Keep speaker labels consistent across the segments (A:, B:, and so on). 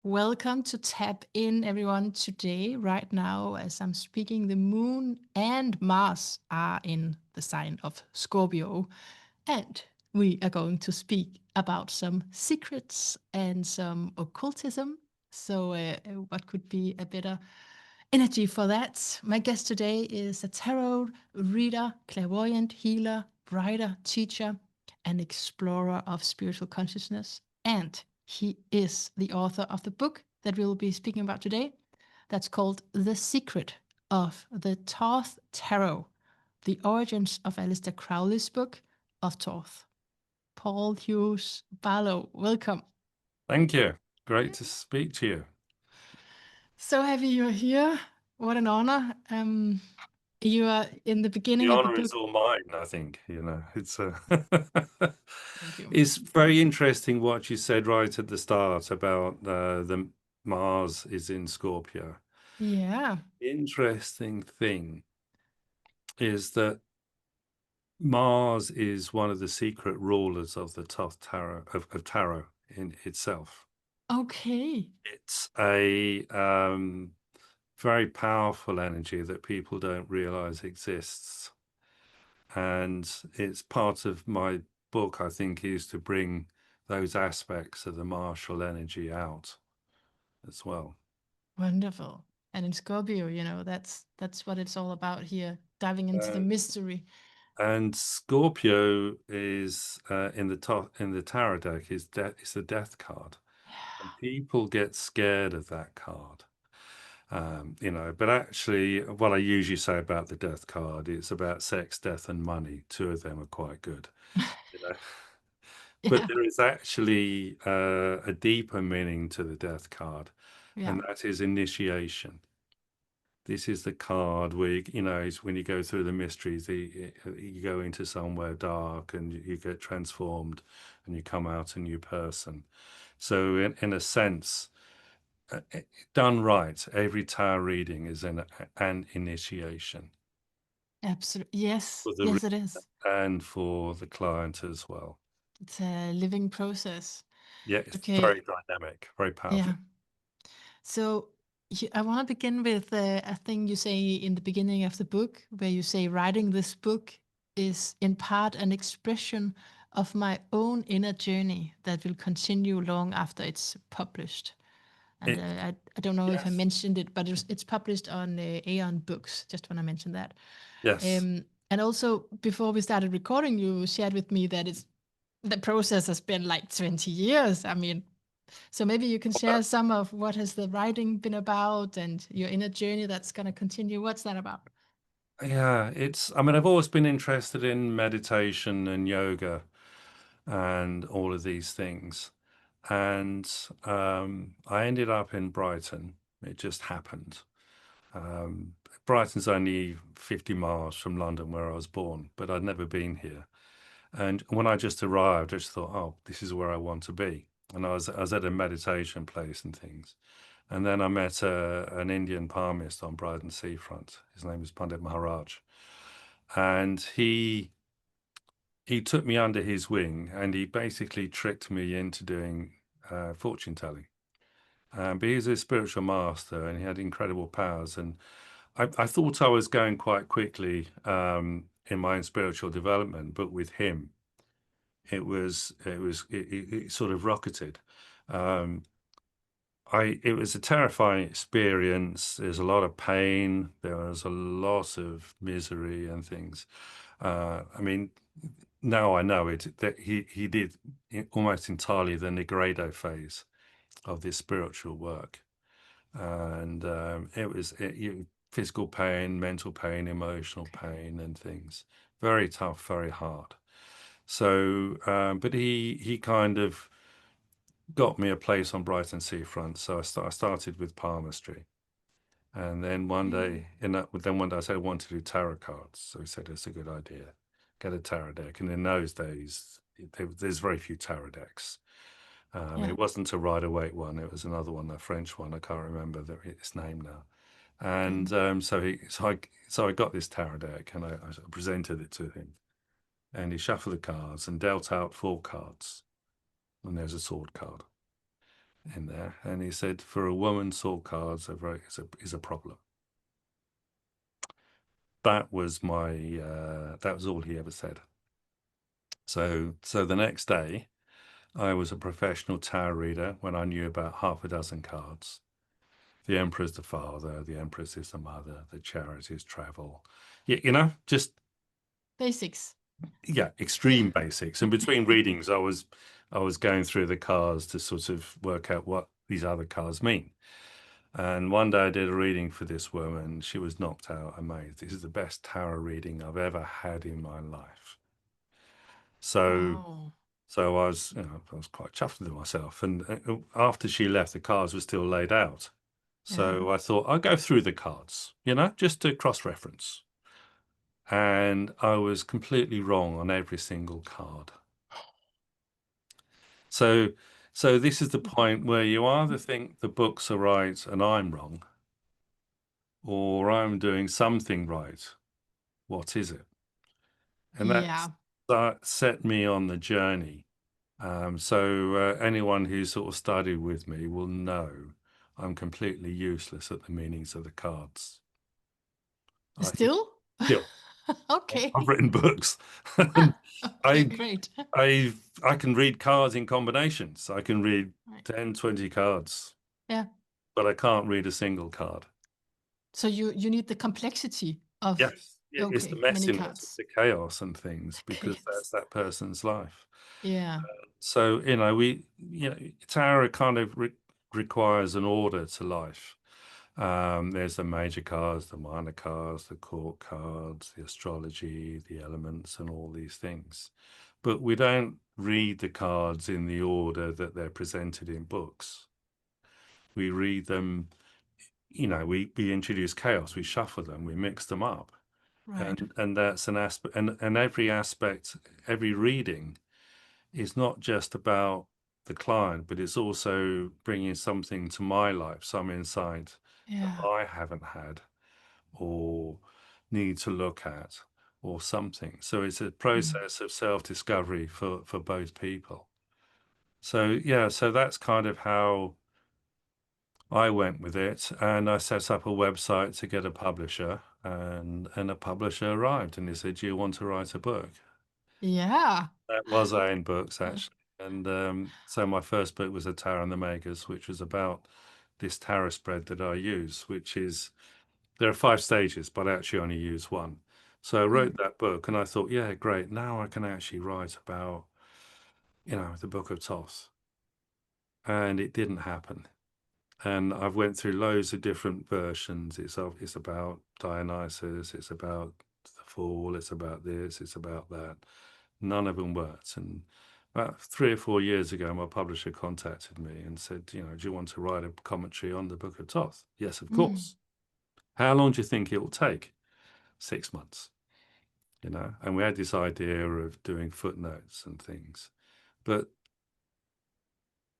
A: Welcome to Tap In, everyone. Today, right now, as I'm speaking, the moon and Mars are in the sign of Scorpio. And we are going to speak about some secrets and some occultism. So, what could be a better energy for that? My guest today is a tarot reader, clairvoyant healer, writer, teacher, and explorer of spiritual consciousness. And he is the author of the book that we will be speaking about today. That's called The Secret of the Thoth Tarot, the origins of Aleister Crowley's book of Thoth. Paul Hughes-Barlow, welcome.
B: Thank you. Great to speak to you.
A: So happy you're here. What an honor. You are in the
B: The
A: beginning of the
B: honor
A: book.
B: is all mine, I think. It's
A: Thank you.
B: it's very interesting what you said right at the start about the Mars is in Scorpio.
A: Yeah.
B: Interesting thing is that Mars is one of the secret rulers of the Thoth Tarot of Tarot in itself.
A: Okay.
B: It's a very powerful energy that people don't realize exists. And it's part of my book, I think, is to bring those aspects of the martial energy out as well.
A: Wonderful. And in Scorpio, that's what it's all about here, diving into the
B: Uh,
A: mystery.
B: and Scorpio is in the tarot deck is it's the death card, and people get scared of that card. But actually, what I usually say about the death card, it's about sex, death, and money. Two of them are quite good. You know. But
A: Yeah.
B: there is actually a deeper meaning to the death card,
A: Yeah.
B: and that is initiation. This is the card where, it's when you go through the mysteries, you go into somewhere dark and you get transformed and you come out a new person. So in a sense, done right, every tarot reading is an initiation
A: Absolutely. Yes.
B: for the
A: Yes, it
B: reader
A: is.
B: and for the client as well.
A: It's a living process.
B: Yeah, it's
A: Okay.
B: very dynamic, very powerful.
A: Yeah. So I want to begin with a thing you say in the beginning of the book, where you say writing this book is in part an expression of my own inner journey that will continue long after it's published. And
B: It,
A: I don't know if I
B: yes.
A: mentioned it, but it's published on Aeon Books, just when I mentioned that.
B: Yes.
A: And also, before we started recording, you shared with me that the process has been like 20 years. I mean, so maybe you can share some of what has the writing been about and your inner journey that's going to continue. What's that about?
B: Yeah, I mean, I've always been interested in meditation and yoga and all of these things. And I ended up in Brighton. It just happened. Um, Brighton's only 50 miles from London, where I was born, but I'd never been here. And when I just arrived, I just thought, oh, this is where I want to be. And I was at a meditation place and things. And then I met an Indian palmist on Brighton seafront. His name is Pandit Maharaj. And he took me under his wing and he basically tricked me into doing fortune telling. But he was a spiritual master and he had incredible powers. And I thought I was going quite quickly in my own spiritual development, but with him, it sort of rocketed. Um, it was a terrifying experience. There's a lot of pain. There was a lot of misery and things. I mean, now I know it that he did almost entirely the Negredo phase of this spiritual work, and physical pain, mental pain, emotional pain, and things. Very tough, very hard. So, but he kind of got me a place on Brighton seafront. So I started with palmistry. And then one
A: Okay.
B: day, I said I want to do tarot cards. So he said it's a good idea, get a tarot deck. And in those days, there's very few tarot decks.
A: Yeah.
B: It wasn't a Rider-Waite one; it was another one, a French one. I can't remember its name now.
A: Okay.
B: And so I got this tarot deck, and I presented it to him, and he shuffled the cards and dealt out 4 cards, and there's a sword card. in there, and he said, for a woman, soul cards is a problem. That was that was all he ever said. So the next day, I was a professional tarot reader when I knew about half a dozen cards. The Emperor's the father, the Empress is the mother, the Chariot is travel. You know, just
A: Basics.
B: yeah, extreme basics. And between readings, I was going through the cards to sort of work out what these other cards mean. And one day I did a reading for this woman. She was knocked out, amazed. This is the best tarot reading I've ever had in my life. So
A: Wow.
B: I was, I was quite chuffed with myself. And after she left, the cards were still laid out.
A: Yeah.
B: So I thought I'll go through the cards, just to cross-reference. And I was completely wrong on every single card. So this is the point where you either think the books are right and I'm wrong, or I'm doing something right. What is it? And
A: Yeah.
B: that set me on the journey. So anyone who sort of studied with me will know I'm completely useless at the meanings of the cards. I
A: Still?
B: still,
A: Okay.
B: I've written books, and
A: Okay,
B: I
A: great.
B: I can read cards in combinations. I can read
A: Right.
B: 10, 20 cards,
A: Yeah.
B: but I can't read a single card.
A: So you need the complexity of,
B: Yes, it's the
A: okay, many
B: messiness, it's
A: cards.
B: the chaos and things, because that's
A: Chaos.
B: that person's life.
A: Yeah.
B: So, tarot kind of requires an order to life. There's the major cards, the minor cards, the court cards, the astrology, the elements, and all these things. But we don't read the cards in the order that they're presented in books. We read them, we introduce chaos, we shuffle them, we mix them up.
A: Right.
B: And that's an aspect, and every aspect, every reading is not just about the client, but it's also bringing something to my life, some insight that
A: Yeah.
B: I haven't had or need to look at or something. So it's a
A: Mm.
B: process of self-discovery for both people. So yeah, so that's kind of how I went with it, and I set up a website to get a publisher, and a publisher arrived and he said, "Do you want to write a book?"
A: Yeah.
B: That was Aeon Books, actually. And so my first book was A Tarot and the Magus, which was about this tarot spread that I use, which is, there are 5 stages, but I actually only use one. So I
A: Mm.
B: wrote that book and I thought, yeah, great. Now I can actually write about, the Book of Thoth. And it didn't happen. And I've went through loads of different versions. It's about Dionysus, it's about the Fall, it's about this, it's about that. None of them worked. And about 3 or 4 years ago, my publisher contacted me and said, do you want to write a commentary on the Book of Thoth? Yes, of
A: Mm.
B: course. How long do you think it will take? 6 months, and we had this idea of doing footnotes and things, but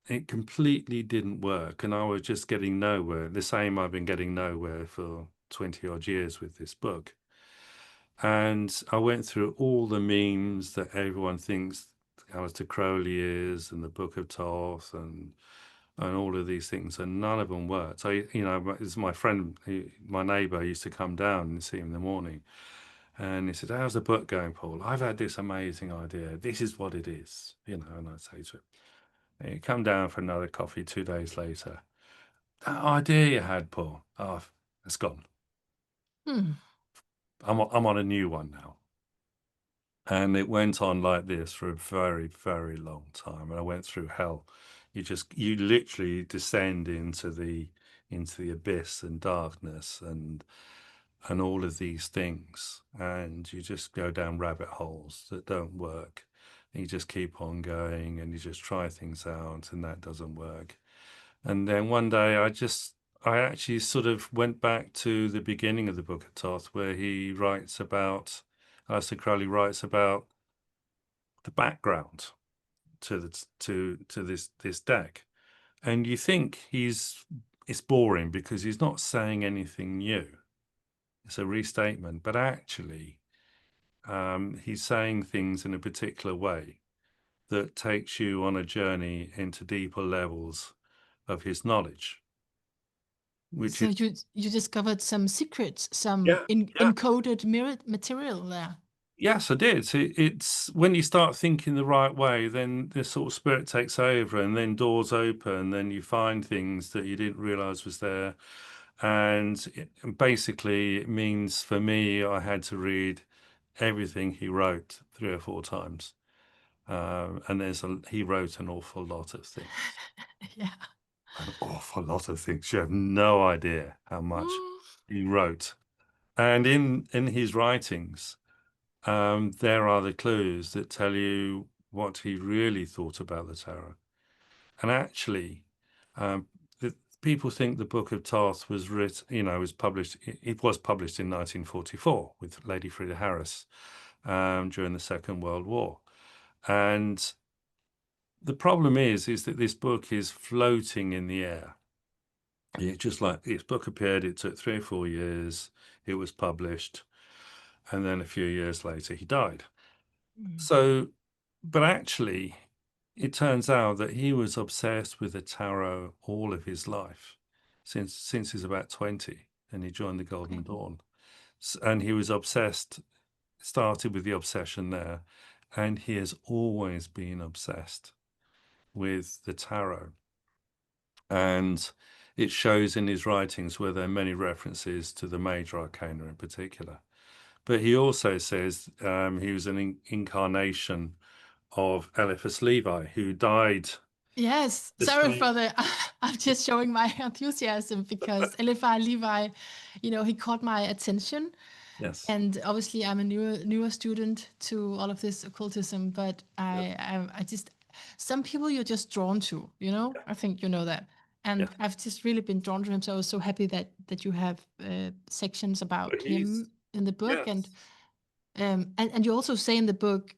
B: it completely didn't work. And I was just getting nowhere. The same, I've been getting nowhere for 20 odd years with this book. And I went through all the memes that everyone thinks Aleister Crowley is, and the Book of Thoth, and all of these things, and none of them worked. So, it's my friend, my neighbor used to come down and see him in the morning. And he said, "How's the book going, Paul? I've had this amazing idea. This is what it is." And I'd say to him, and he'd come down for another coffee 2 days later. "That idea you had, Paul, oh, it's gone.
A: Mm.
B: I'm on a new one now." And it went on like this for a very, very long time. And I went through hell. You literally descend into the abyss and darkness and all of these things. And you just go down rabbit holes that don't work. And you just keep on going and you just try things out and that doesn't work. And then one day I actually sort of went back to the beginning of the Book of Thoth, where he writes about, Aleister Crowley writes about the background to this deck. And you think it's boring because he's not saying anything new. It's a restatement, but actually he's saying things in a particular way that takes you on a journey into deeper levels of his knowledge, which
A: So
B: is,
A: you discovered some secrets, some
B: yeah, yeah.
A: encoded material there.
B: Yes, I did. So it's when you start thinking the right way, then the sort of spirit takes over, and then doors open, then you find things that you didn't realize was there. And basically, it means for me, I had to read everything he wrote 3 or 4 times. And he wrote an awful lot of things.
A: Yeah.
B: An awful lot of things. You have no idea how much
A: Mm.
B: he wrote. And in his writings, there are the clues that tell you what he really thought about the tarot. And actually, um, the, people think the Book of Thoth was was published. It was published in 1944 with Lady Frida Harris during the Second World War. And the problem is that this book is floating in the air. It just like this book appeared, it took 3 or 4 years, it was published, and then a few years later he died.
A: Mm.
B: So, but actually, it turns out that he was obsessed with the tarot all of his life, since he's about 20, and he joined the Golden
A: Okay.
B: Dawn. And he was obsessed, started with the obsession there, and he has always been obsessed with the tarot. And it shows in his writings where there are many references to the major arcana in particular. But he also says he was an incarnation of Eliphas Levi, who died
A: Yes.
B: the
A: Sorry
B: same.
A: for the. I'm just showing my enthusiasm because Eliphas Levi, he caught my attention.
B: Yes,
A: And obviously, I'm a newer student to all of this occultism, but
B: yes,
A: I just some people you're just drawn to, you know. I think you know that, and
B: yes.
A: I've just really been drawn to him. So I was so happy that you have sections
B: But
A: about
B: he's
A: him in the book,
B: yes,
A: and you also say in the book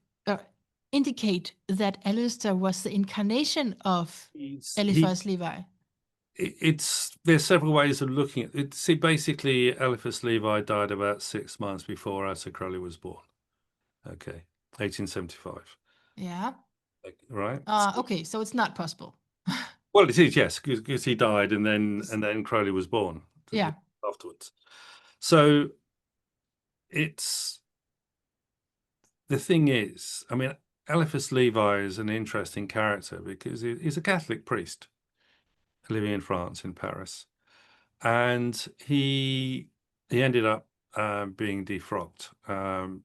A: indicate that Aleister was the incarnation of
B: he's he.
A: Eliphas Levi.
B: It's there's several ways of looking at it. See, basically, Eliphas Levi died about 6 months before Aleister Crowley was born. Okay, 1875.
A: Yeah.
B: Right.
A: Okay. So it's not possible.
B: Well, it is, yes, because he died, and then Crowley was born
A: Yeah.
B: afterwards. So it's the thing is, I mean, Eliphas Levi is an interesting character because he's a Catholic priest living in France, in Paris, and he ended up being defrocked,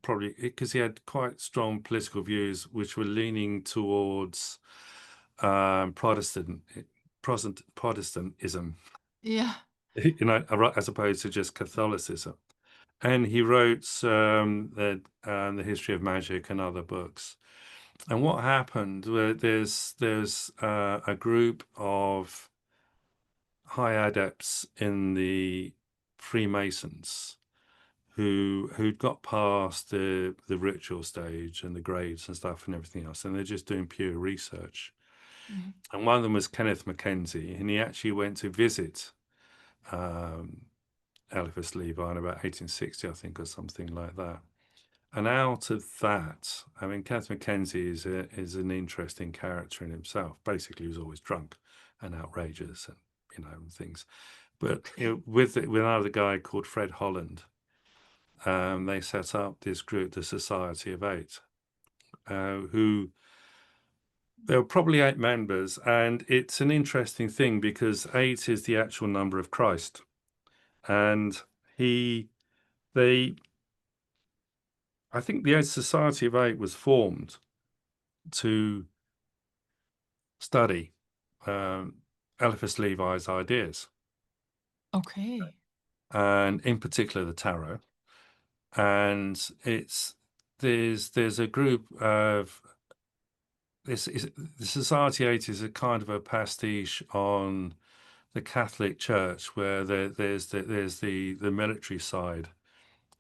B: probably because he had quite strong political views, which were leaning towards Protestantism,
A: Yeah.
B: as opposed to just Catholicism. And he wrote the history of magic and other books. And what happened? There's a group of high adepts in the Freemasons who'd got past the ritual stage and the grades and stuff and everything else, and they're just doing pure research.
A: Mhm.
B: And one of them was Kenneth Mackenzie, and he actually went to visit um, Eliphas Levi in about 1860, I think, or something like that. And out of that, I mean, Kenneth Mackenzie is an interesting character in himself. Basically, he was always drunk and outrageous, and things. But
A: Okay.
B: with another guy called Fred Holland, they set up this group, the Society of Eight, who there were probably 8 members, and it's an interesting thing because 8 is the actual number of Christ, and they, I think the Society of Eight was formed to study Eliphas Levi's ideas,
A: Okay.
B: and in particular the tarot. And there's a group of this is the Society 8 is a kind of a pastiche on the Catholic Church, where there's the military side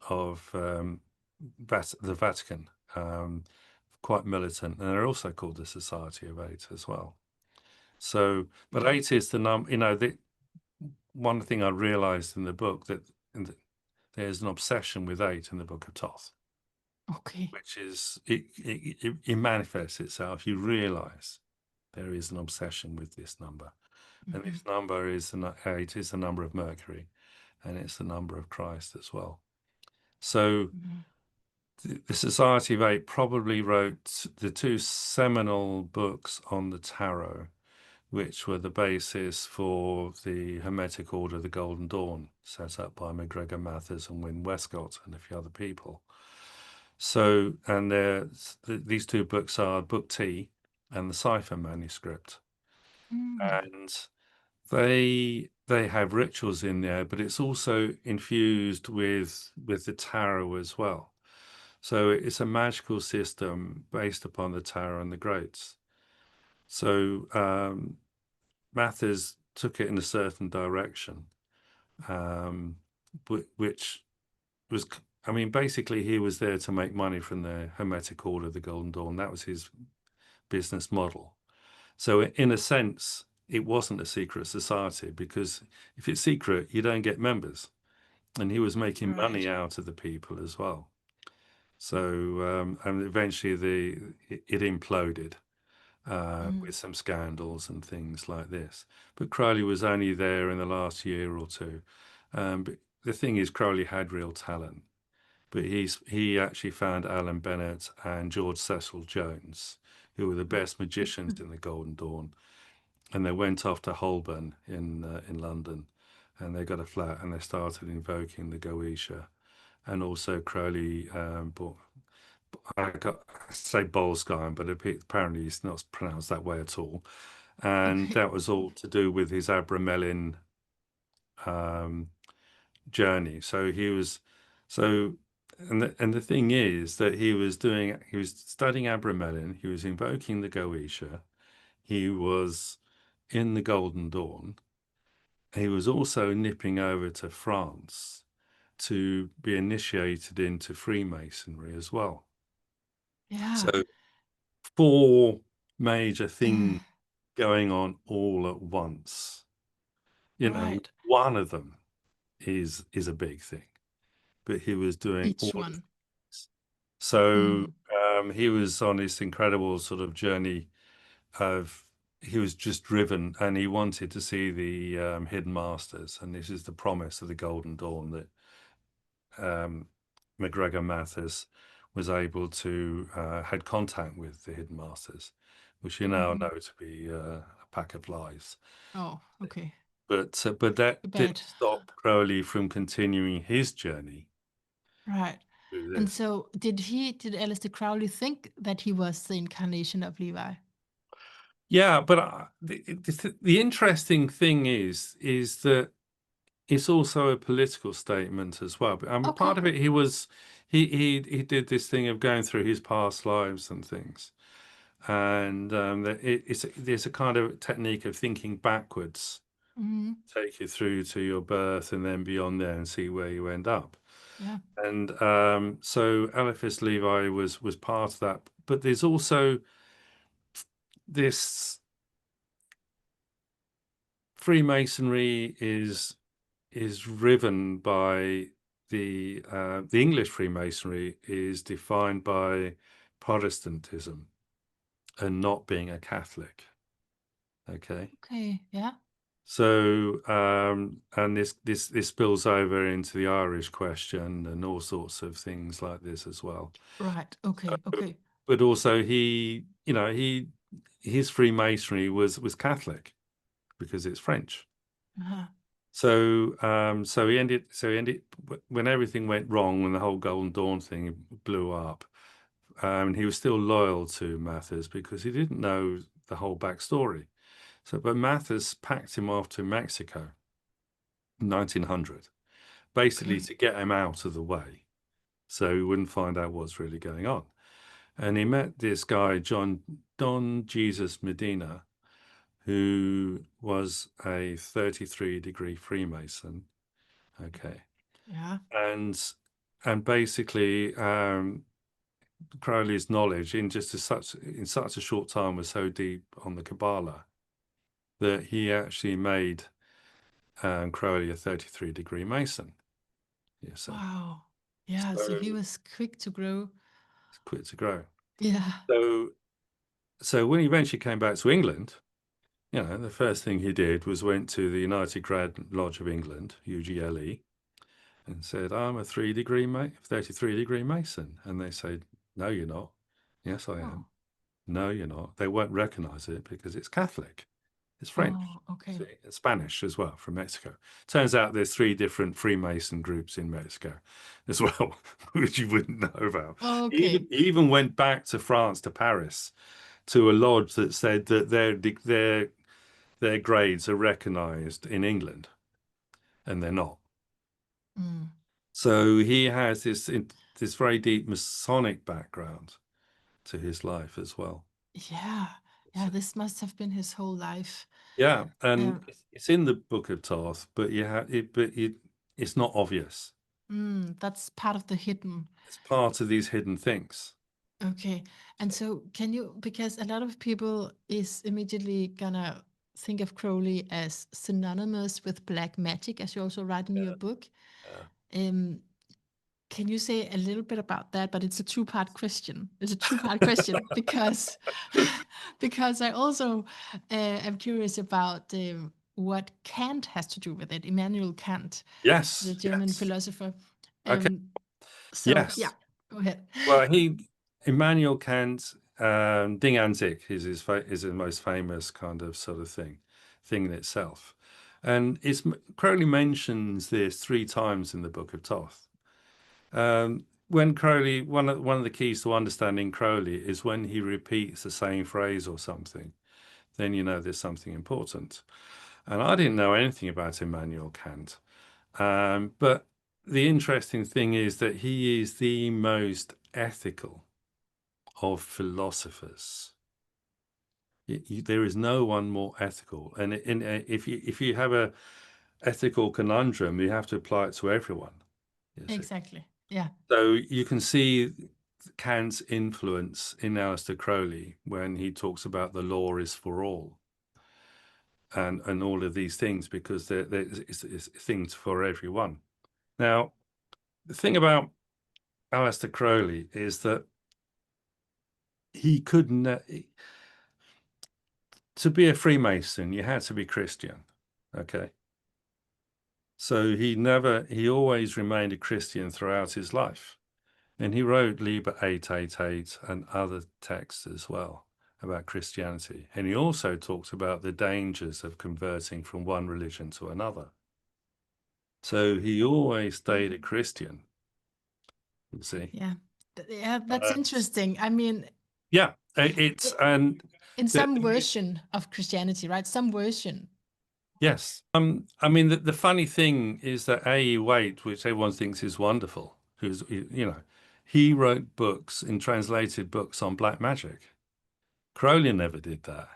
B: of the Vatican, quite militant, and they're also called the Society of Eight as well. So, but
A: Okay.
B: 8 is the number. One thing I realized in the book that there's an obsession with 8 in the Book of Thoth,
A: Okay.
B: which is it manifests itself. You realize there is an obsession with this number. and
A: Mm-hmm.
B: this number is eight is the number of Mercury, and it's the number of Christ as well. So
A: Mm-hmm.
B: the Society of Eight probably wrote the two seminal books on the tarot, which were the basis for the Hermetic Order of the Golden Dawn, set up by MacGregor Mathers and Wynne Westcott and a few other people. So, and these two books are Book T and the Cipher manuscript,
A: Mm.
B: and they have rituals in there, but it's also infused with the tarot as well. So it's a magical system based upon the tarot and the greats. So Mathers took it in a certain direction, um, which was, I mean, basically he was there to make money from the Hermetic Order of the Golden Dawn. That was his business model. So in a sense, it wasn't a secret society, because if it's secret, you don't get members. And he was making
A: Right.
B: money out of the people as well. So and eventually it imploded
A: Mm.
B: with some scandals and things like this. But Crowley was only there in the last year or two. But the thing is, Crowley had real talent. But he actually found Alan Bennett and George Cecil Jones, who were the best magicians in the Golden Dawn, and they went off to Holborn in London, and they got a flat and they started invoking the Goetia, and also Crowley bought. I say Boleskine, but apparently it's not pronounced that way at all, and
A: Okay.
B: that was all to do with his Abramelin um, journey. So he was so and the thing is that he was studying Abramelin, he was invoking the Goetia, he was in the Golden Dawn, he was also nipping over to France to be initiated into Freemasonry as well.
A: Yeah.
B: So four major things going on all at once. You know,
A: Right.
B: one of them is a big thing, but he was doing all
A: Each
B: of
A: one.
B: this. So
A: Mm.
B: he was on this incredible sort of journey of he was just driven, and he wanted to see the hidden masters, and this is the promise of the Golden Dawn that MacGregor Mathers was able to had contact with the hidden masters, which you now
A: Mm-hmm.
B: know to be a pack of lies.
A: Oh, okay.
B: But that
A: Too bad.
B: didn't stop Crowley from continuing his journey
A: Right.
B: through
A: And
B: this.
A: so did Aleister Crowley think that he was the incarnation of Levi?
B: Yeah, but the interesting thing is that it's also a political statement as well. But I mean, part
A: Okay.
B: of it, he did this thing of going through his past lives and things, and there's a kind of technique of thinking backwards,
A: Mm-hmm.
B: take you through to your birth and then beyond there and see where you end up.
A: Yeah.
B: And so Eliphas Levi was part of that. But there's also this Freemasonry is driven by the English Freemasonry is defined by Protestantism and not being a Catholic. Okay.
A: Okay. Yeah.
B: So and this spills over into the Irish question and all sorts of things like this as well.
A: Right. Okay. Okay.
B: But also his Freemasonry was Catholic because it's French.
A: Uh-huh.
B: So he ended when everything went wrong, when the whole Golden Dawn thing blew up. He was still loyal to Mathers because he didn't know the whole backstory. But Mathers packed him off to Mexico in 1900, basically
A: Okay.
B: to get him out of the way, so he wouldn't find out what's really going on. And he met this guy, Don Jesus Medina, who was a 33-degree Freemason. Okay.
A: Yeah.
B: And basically Crowley's knowledge in such a short time was so deep on the Kabbalah that he actually made Crowley a 33-degree Mason. You see,
A: Wow. Yeah. So
B: so
A: he was quick to grow.
B: it's quick to grow.
A: Yeah.
B: So when he eventually came back to England You know, the first thing he did was went to the United Grad Lodge of England, UGLE, and said, I'm a 33-degree Mason. And they said, no, you're not. Yes, I am.
A: Oh,
B: No, you're not. They won't recognize it because it's Catholic. It's French.
A: oh, okay.
B: See, it's Spanish as well, from Mexico. Turns out there's 3 different Freemason groups in Mexico as well, which you wouldn't know about.
A: Okay.
B: He even went back to France, to Paris, to a lodge that said that their grades are recognized in England, and they're not.
A: Mm.
B: So he has this very deep Masonic background to his life as well.
A: Yeah. Yeah,
B: So,
A: this must have been his whole life.
B: yeah, and
A: Um,
B: it's in the Book of Thoth, but it's not obvious.
A: that's part of the hidden.
B: It's part of these hidden things.
A: Okay. And so can you, because a lot of people is immediately gonna think of Crowley as synonymous with black magic, as you also write in your
B: Yeah,
A: book.
B: yeah.
A: Um, can you say a little bit about that? But it's a two-part question. It's a two-part question because because I also am curious about what Kant has to do with it. Immanuel Kant, the
B: Yes,
A: German
B: yes.
A: philosopher.
B: Okay,
A: Um, so yeah,
B: yes.
A: go ahead.
B: Well, Immanuel Kant, Ding an sich is is his most famous kind of sort of thing in itself, and Crowley mentions this 3 times in the Book of Thoth. When Crowley, one of the keys to understanding Crowley is when he repeats the same phrase or something, then you know there's something important. And I didn't know anything about Immanuel Kant, but the interesting thing is that he is the most ethical of philosophers. There is no one more ethical, and if you have a ethical conundrum, you have to apply it to everyone. You see,
A: Exactly. Yeah.
B: so you can see Kant's influence in Aleister Crowley when he talks about the law is for all, and all of these things, because it's things for everyone. Now, the thing about Aleister Crowley is that he couldn't. To be a Freemason, you had to be Christian. Okay. So he always remained a Christian throughout his life. And he wrote Liber 888 and other texts as well about Christianity. And he also talks about the dangers of converting from one religion to another. So he always stayed a Christian, you see.
A: Yeah. Yeah, that's
B: Uh,
A: interesting. I mean,
B: yeah, it's,
A: i-
B: and
A: in
B: the,
A: some version of Christianity, right? Some version.
B: yes. I mean, the funny thing is that A.E. Waite, which everyone thinks is wonderful, he wrote books and translated books on black magic. Crowley never did that,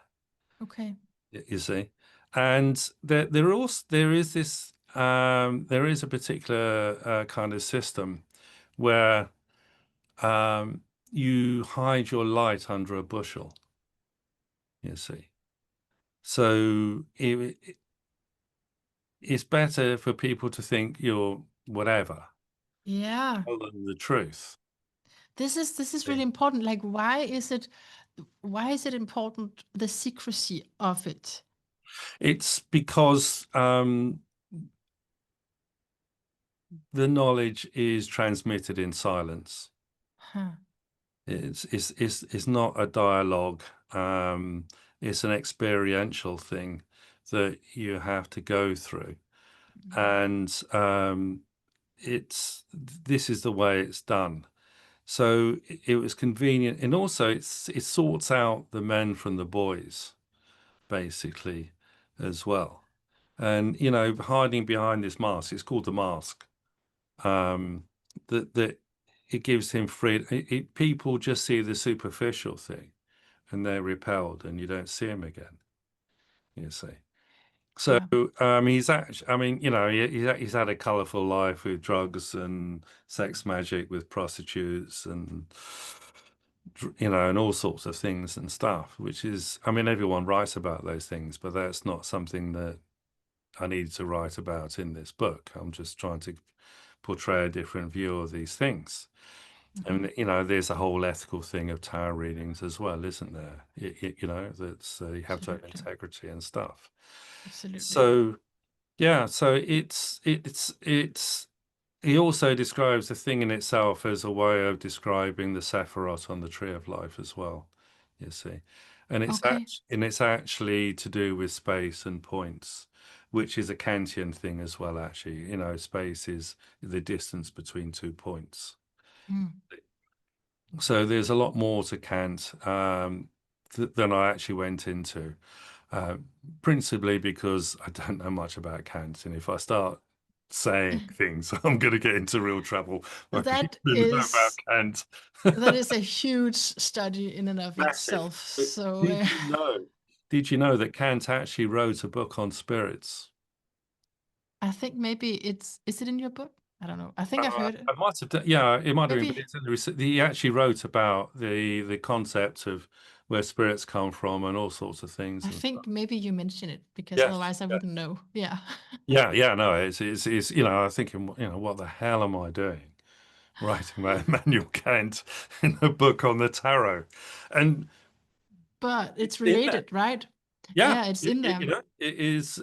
A: Okay.
B: you see. And there is this, there is a particular kind of system where you hide your light under a bushel, you see. So it's better for people to think you're whatever
A: Yeah.
B: than the truth.
A: This is really important. Like, why is it important, the secrecy of it?
B: It's because the knowledge is transmitted in silence.
A: Huh.
B: It's not a dialogue. It's an experiential thing that you have to go through, and this is the way it's done. So it was convenient, and also it sorts out the men from the boys, basically, as well. And hiding behind this mask, it's called the mask. Um, that it gives him freedom. People just see the superficial thing, and they're repelled, and you don't see him again. You see. So
A: Yeah.
B: he's actually, I mean, he's had a colourful life with drugs and sex magic with prostitutes and and all sorts of things and stuff, which is, I mean, everyone writes about those things, but that's not something that I needed to write about in this book. I'm just trying to portray a different view of these things. And you know, there's a whole ethical thing of tarot readings as well, isn't there? You know, that's you have to have
A: Absolutely.
B: integrity and stuff.
A: Absolutely.
B: So yeah, so it's he also describes the thing in itself as a way of describing the Sephiroth on the Tree of Life as well, you see. And
A: Okay.
B: it's actually to do with space and points, which is a Kantian thing as well, actually. You know, space is the distance between 2 points.
A: Mm.
B: So there's a lot more to Kant than I actually went into, uh, principally because I don't know much about Kant. And if I start saying things, I'm going to get into real trouble by people
A: That
B: who know about
A: is
B: Kant.
A: that is a huge study in and of
B: Massive.
A: itself.
B: But
A: So
B: did you know? Did you know that Kant actually wrote a book on spirits?
A: I think maybe is it in your book? I don't know. I think I've heard it.
B: I might have done, yeah, it might have been, but
A: Maybe
B: it's in he actually wrote about the concept of where spirits come from and all sorts of things
A: I
B: and stuff.
A: think maybe you mention it because
B: Yes,
A: otherwise I
B: yes.
A: wouldn't know. Yeah.
B: Yeah, yeah, no, it's you know, I'm thinking, you know, what the hell am I doing? Writing about Immanuel Kant in a book on the tarot. And
A: But it's
B: it's in there.
A: related, right?
B: Yeah,
A: Yeah, it's in
B: you
A: there.
B: know, it's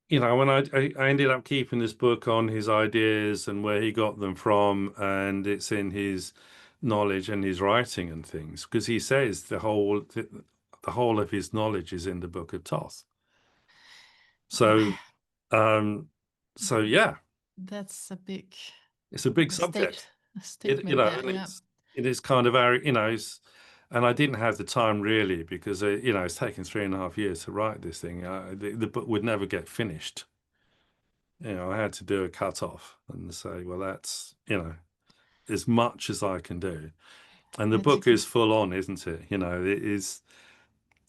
B: you know, when I ended up keeping this book on his ideas and where he got them from, and it's in his knowledge and his writing and things, because he says the whole of his knowledge is in the Book of Thoth. So um yeah,
A: That's a big
B: it's a big
A: state
B: subject. You
A: statement
B: know,
A: there.
B: and
A: Yeah.
B: it is kind of very, you know, and I didn't have the time really because you know, it's taken 3.5 years to write this thing. The book would never get finished. You know, I had to do a cut off and say, well, that's, you know, as much as I can do. And the
A: It's
B: book is full on, isn't it? You know, it is.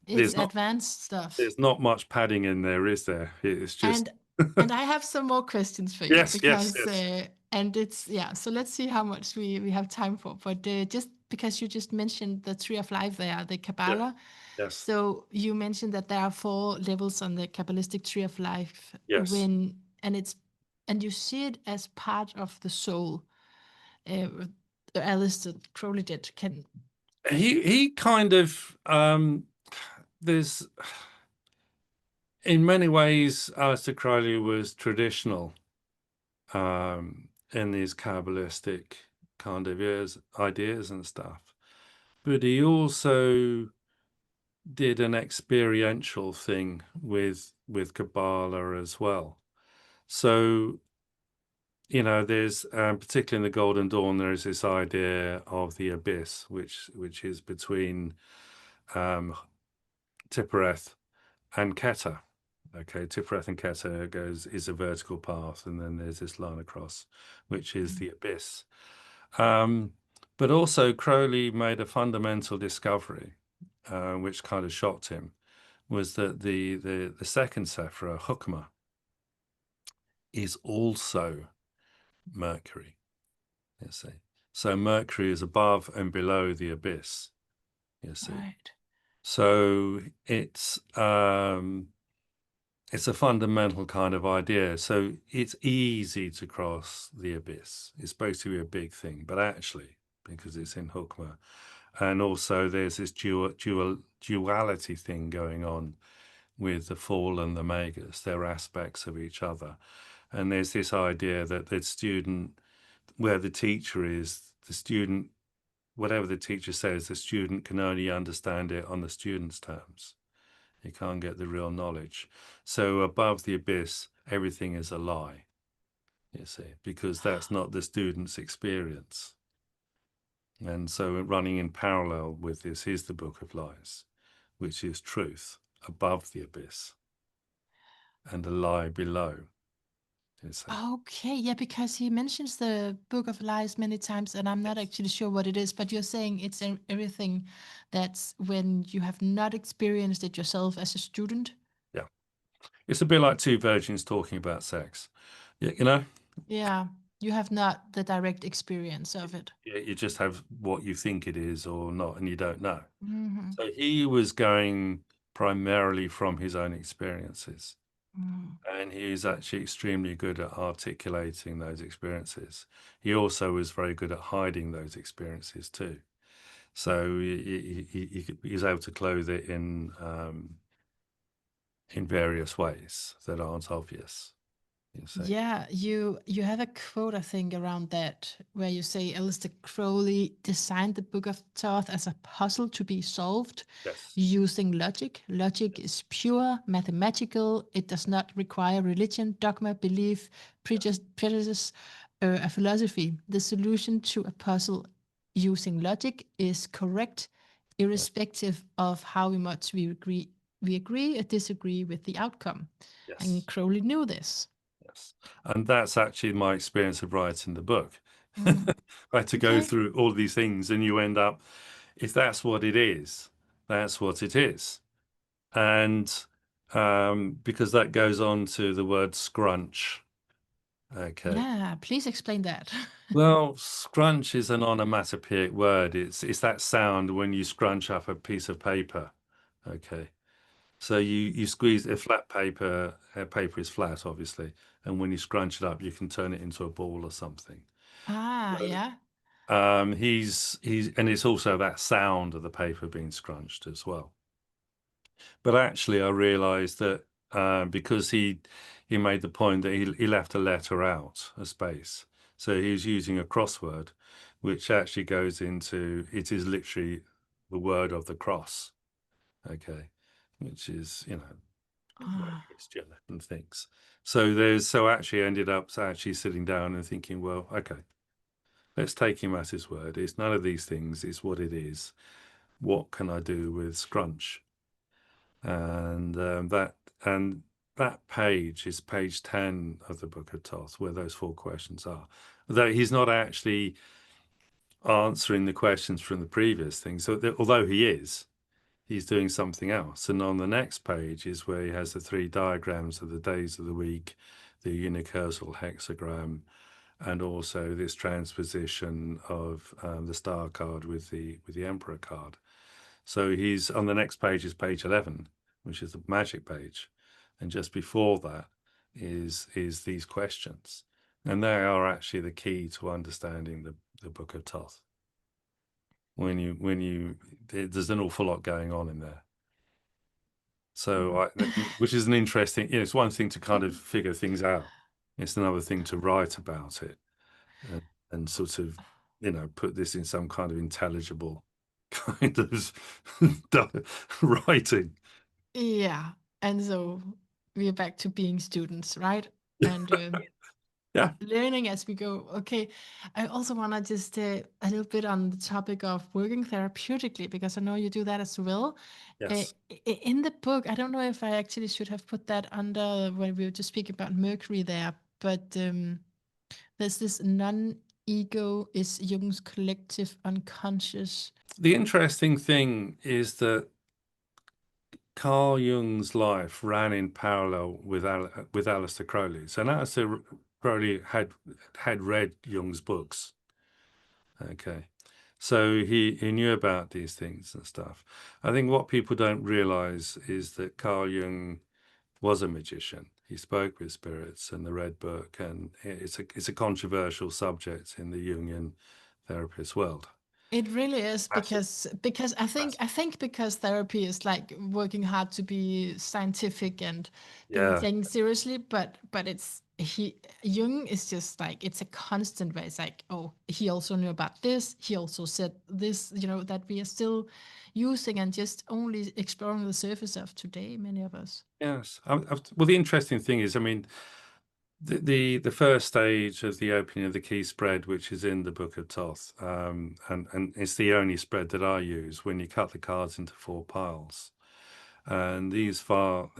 A: it's
B: There's not
A: advanced stuff.
B: there's not much padding in there, is there? It's just
A: And I have some more questions for you
B: yes, yes,
A: because
B: yes,
A: and it's yeah. So let's see how much we have time for. But just because you just mentioned the Tree of Life there, the
B: yeah,
A: Kabbalah.
B: yes,
A: So you mentioned that there are 4 levels on the Kabbalistic Tree of Life
B: yes.
A: when and you see it as part of the soul. Uh, Aleister Crowley did. Can
B: He kind of there's in many ways Aleister Crowley was traditional in these Kabbalistic kind of ideas and stuff. But he also did an experiential thing with Kabbalah as well. So, you know, there's particularly in the Golden Dawn, there is this idea of the abyss, which is between um, Tiphereth and Keter. Okay, Tiphereth and Keter is a vertical path, and then there's this line across, which is the abyss. Um, but also Crowley made a fundamental discovery, which kind of shocked him, was that the second Sephira, Hukmah, is also Mercury, you see. So Mercury is above and below the abyss, you see.
A: right?
B: So it's a fundamental kind of idea. So it's easy to cross the abyss. It's supposed to be a big thing, but actually, because it's in Hukmah, and also there's this duality thing going on with the fall and the magus. They're aspects of each other. And there's this idea that the student, where the teacher is, the student, whatever the teacher says, the student can only understand it on the student's terms. He can't get the real knowledge. So above the abyss, everything is a lie, you see, because that's not the student's experience. And so running in parallel with this is the Book of Lies, which is truth above the abyss and a lie below, you see.
A: Okay, yeah, because he mentions the Book of Lies many times, and I'm not
B: Yes.
A: actually sure what it is, but you're saying it's everything that's when you have not experienced it yourself as a student.
B: Yeah. It's a bit like two virgins talking about sex. Yeah, you know,
A: Yeah, you have not the direct experience of it.
B: you just have what you think it is or not, and you don't know.
A: Hmm.
B: So he was going primarily from his own experiences.
A: Mm.
B: And he is actually extremely good at articulating those experiences. He also was very good at hiding those experiences too. So he's able to clothe it in various ways that aren't obvious, you see.
A: Yeah, you have a quote I think around that where you say Aleister Crowley designed the Book of Thoth as a puzzle to be solved
B: Yes.
A: using logic. Logic is pure, mathematical. It does not require religion, dogma, belief,
B: Yes.
A: prejudice, or a philosophy. The solution to a puzzle using logic is correct,
B: Yes.
A: irrespective of how much we agree or disagree with the outcome. And
B: Yes.
A: Crowley knew this.
B: Yes. And that's actually my experience of writing the book.
A: Mm.
B: I had to go
A: Okay.
B: through all these things, and you end up, if that's what it is, that's what it is. And because that goes on to the word scrunch. Okay.
A: Yeah, please explain that.
B: Well, scrunch is an onomatopoeic word. It's that sound when you scrunch up a piece of paper. Okay. So you squeeze a flat paper. Paper is flat, obviously, and when you scrunch it up, you can turn it into a ball or something.
A: Ah,
B: So,
A: yeah.
B: he's and it's also that sound of the paper being scrunched as well. But actually, I realised that because he made the point that he left a letter out, a space, so he was using a crossword, which actually goes into it is literally the word of the cross. Okay, which is very
A: Ah,
B: Christian and things. So actually ended up actually sitting down and thinking, well, okay, let's take him at his word. It's none of these things. It's what it is. What can I do with scrunch? And that page is page 10 of the Book of Thoth, where those 4 questions are. Though he's not actually answering the questions from the previous thing. So although he is, he's doing something else. And on the next page is where he has the 3 diagrams of the days of the week, the unicursal hexagram, and also this transposition of the star card with the Emperor card. So he's on the next page is page 11, which is the magic page, and just before that is these questions, and they are actually the key to understanding the Book of Thoth. There's an awful lot going on in there. So which is an interesting, it's one thing to kind of figure things out. It's another thing to write about it and sort of, put this in some kind of intelligible kind of writing.
A: yeah. And so we are back to being students, right? And
B: Yeah.
A: learning as we go. Okay. I also want to just a little bit on the topic of working therapeutically, because I know you do that as well.
B: Yes.
A: In the book, I don't know if I actually should have put that under when we were just speaking about Mercury there, but there's this non-ego is Jung's collective unconscious.
B: The interesting thing is that Carl Jung's life ran in parallel with Aleister Crowley. So Aleister Crowley had read Jung's books. Okay. So he knew about these things and stuff. I think what people don't realize is that Carl Jung was a magician. He spoke with spirits and the Red Book, and it's a controversial subject in the Jungian therapist world.
A: It really is
B: Massive,
A: because
B: massive.
A: I think because therapy is like working hard to be scientific and being
B: Yeah.
A: taken seriously, but it's he Jung is just like it's a constant where it's like, oh, he also knew about this, he also said this, that we are still using and just only exploring the surface of today, many of us.
B: Yes. Well, the interesting thing is, I mean, the first stage of the opening of the key spread, which is in the Book of Thoth, and it's the only spread that I use when you cut the cards into 4 piles. And these 4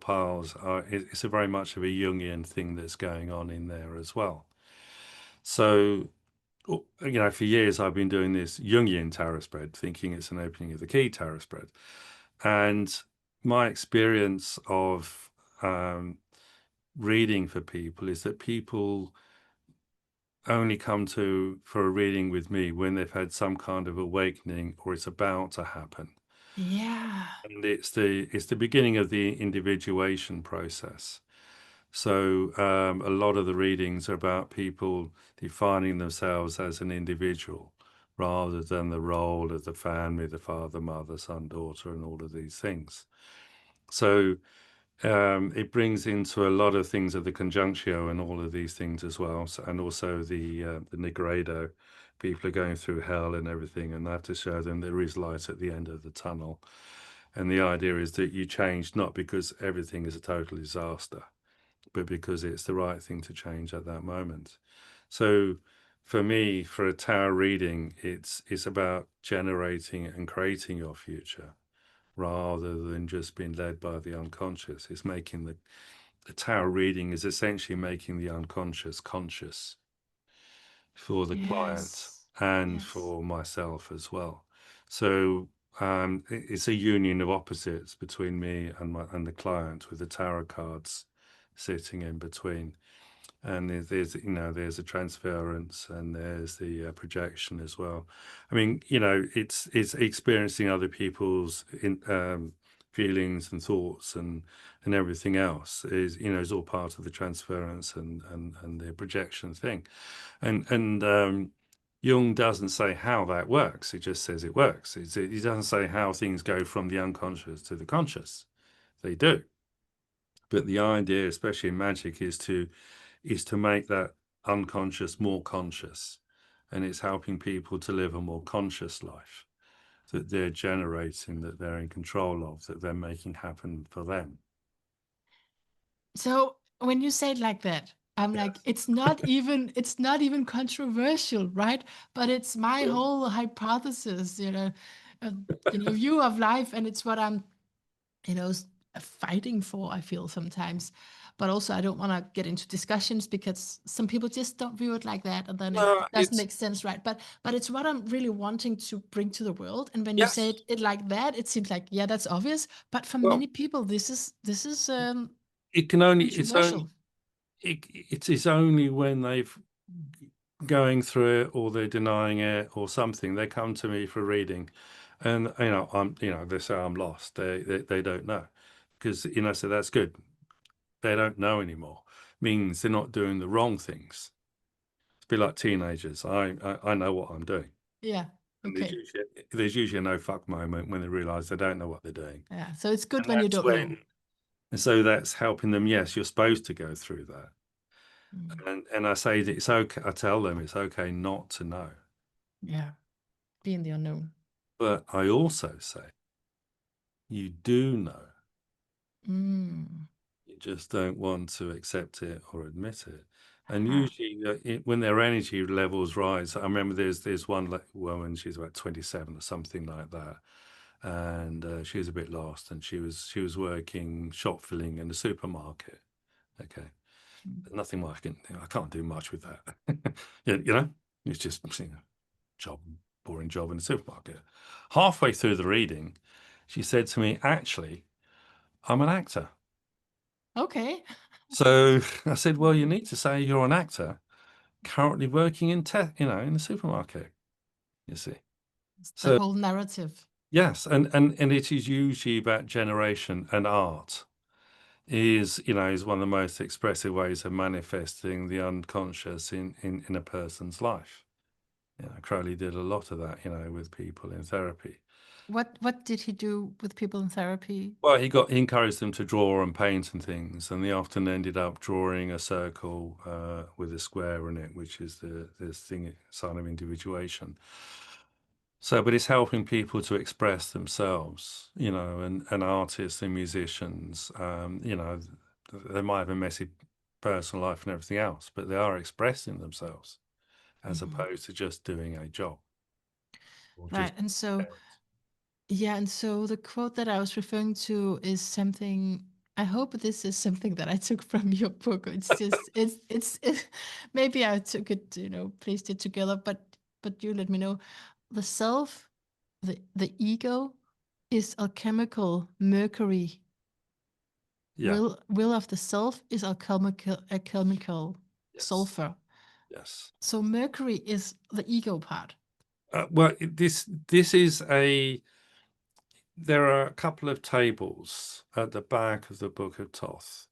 B: piles it's a very much of a Jungian thing that's going on in there as well. So, for years I've been doing this Jungian tarot spread, thinking it's an opening of the key tarot spread. And my experience of reading for people is that people only come for a reading with me when they've had some kind of awakening or it's about to happen.
A: Yeah.
B: And it's the beginning of the individuation process. So a lot of the readings are about people defining themselves as an individual rather than the role of the family, the father, mother, son, daughter, and all of these things. So it brings into a lot of things of the conjunctio and all of these things as well, and also the nigredo. People are going through hell and everything, and I have to show them there is light at the end of the tunnel. And the idea is that you change not because everything is a total disaster, but because it's the right thing to change at that moment. So for me, for a tarot reading, it's about generating and creating your future rather than just being led by the unconscious. It's making the tarot reading is essentially making the unconscious conscious for the client
A: Yes.
B: and
A: Yes.
B: for myself as well. So it's a union of opposites between me and the client, with the tarot cards sitting in between. And there's a transference, and there's the projection as well. I mean, it's experiencing other people's feelings and thoughts and everything else is all part of the transference and the projection thing. And Jung doesn't say how that works. He just says it works. He doesn't say how things go from the unconscious to the conscious. They do. But the idea, especially in magic, is to make that unconscious more conscious. And it's helping people to live a more conscious life that they're generating, that they're in control of, that they're making happen for them.
A: So when you say it like that, I'm like,
B: Yes.
A: it's not even controversial, right? But it's my
B: Well,
A: whole hypothesis, uh, view of life, and it's what I'm, you know, s- fighting for. I feel sometimes, but also I don't want to get into discussions because some people just don't view it like that, and then it
B: no,
A: doesn't make sense, right? But it's what I'm really wanting to bring to the world. And when you say
B: yes.
A: it like that, it seems like, yeah, that's obvious. But for
B: Well,
A: many people, this is
B: it can only,
A: controversial.
B: it is only when they've going through it, or they're denying it or something, they come to me for reading, and they say I'm lost. They don't know, because so that's good. They don't know anymore. Means they're not doing the wrong things. It's a bit like teenagers. I know what I'm doing,
A: Yeah.
B: and
A: Okay.
B: there's usually a no fuck moment when they realize they don't know what they're doing,
A: Yeah. So it's good
B: and
A: when you
B: that's
A: don't know.
B: when. And so that's helping them. Yes, you're supposed to go through that.
A: Mm.
B: And I say that it's okay. I tell them it's okay not to know.
A: Yeah. Be in the unknown.
B: But I also say you do know.
A: Mm.
B: You just don't want to accept it or admit it. And
A: Aha.
B: usually, when their energy levels rise, I remember there's one woman. She's about 27 or something like that, and she was a bit lost, and she was working shop filling in a supermarket. Okay,
A: Mm.
B: nothing more I can't do much with that. It's just job, boring job in a supermarket. Halfway through the reading, she said to me, "Actually, I'm an actor."
A: Okay.
B: So I said, "Well, you need to say you're an actor currently working in a supermarket, you see."
A: It's the
B: So
A: whole narrative.
B: yes, and it is usually about generation, and art is one of the most expressive ways of manifesting the unconscious in a person's life. Crowley did a lot of that, with people in therapy.
A: What did he do with people in therapy?
B: Well, he encouraged them to draw and paint and things, and they often ended up drawing a circle with a square in it, which is the thing, sign of individuation. So, but it's helping people to express themselves, and artists and musicians, they might have a messy personal life and everything else, but they are expressing themselves as
A: Hmm.
B: opposed to just doing a job or
A: Right.
B: just.
A: And so, yeah. And so the quote that I was referring to is something. I hope this is something that I took from your book. It's just, maybe I took it, placed it together, but you let me know. The self, the ego is alchemical mercury.
B: Yeah.
A: Will of the self is alchemical
B: Yes.
A: sulfur.
B: Yes.
A: So mercury is the ego part.
B: Well, this is there are a couple of tables at the back of the Book of Thoth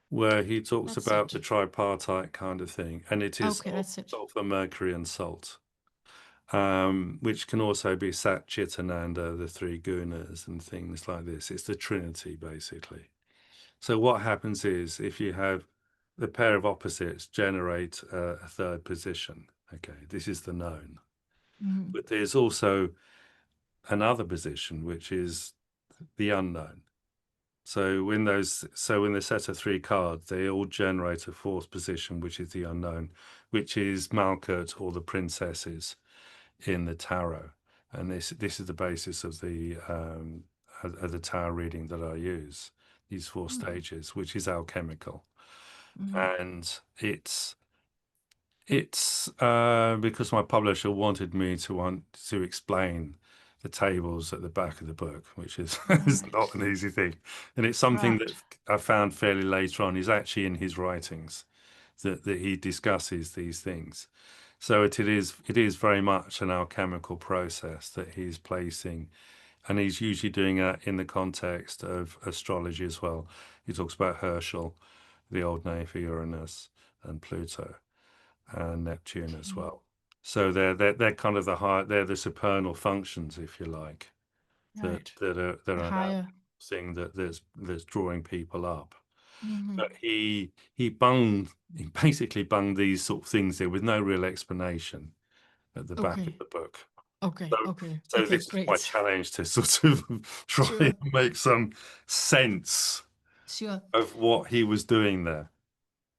B: where he talks
A: That's
B: about
A: it.
B: the tripartite kind of thing, and it is
A: Okay, that's it.
B: sulfur, mercury, and salt, which can also be Sat, Chit, Ananda, the three gunas, and things like this. It's the Trinity, basically. So what happens is if you have the pair of opposites generate a third position, okay, this is the known.
A: Mhm.
B: But there's also another position, which is the unknown. So when the set of three cards, they all generate a fourth position, which is the unknown, which is Malkuth or the princesses in the tarot. And this is the basis of the tarot reading that I use, these four
A: Mm.
B: stages, which is alchemical.
A: Mhm.
B: And it's because my publisher wanted me to explain the tables at the back of the book, which is is not
A: Right.
B: an easy thing. And it's something that
A: Right.
B: I found fairly later on. Is actually in his writings that he discusses these things. So it is very much an alchemical process that he's placing, and he's usually doing it in the context of astrology as well. He talks about Herschel, the old name for Uranus, and Pluto and Neptune as
A: Okay.
B: well. So they're kind of they're the supernal functions, if you like, that
A: Right.
B: that
A: The
B: are an
A: higher.
B: thing that's drawing people up.
A: Mhm.
B: But he basically bunged these sort of things there with no real explanation at the back of
A: Okay.
B: the book.
A: Okay.
B: So
A: Okay.
B: so
A: Okay.
B: this is my
A: Great.
B: challenge to sort of try and
A: Sure.
B: make some sense
A: Sure.
B: of what he was doing there.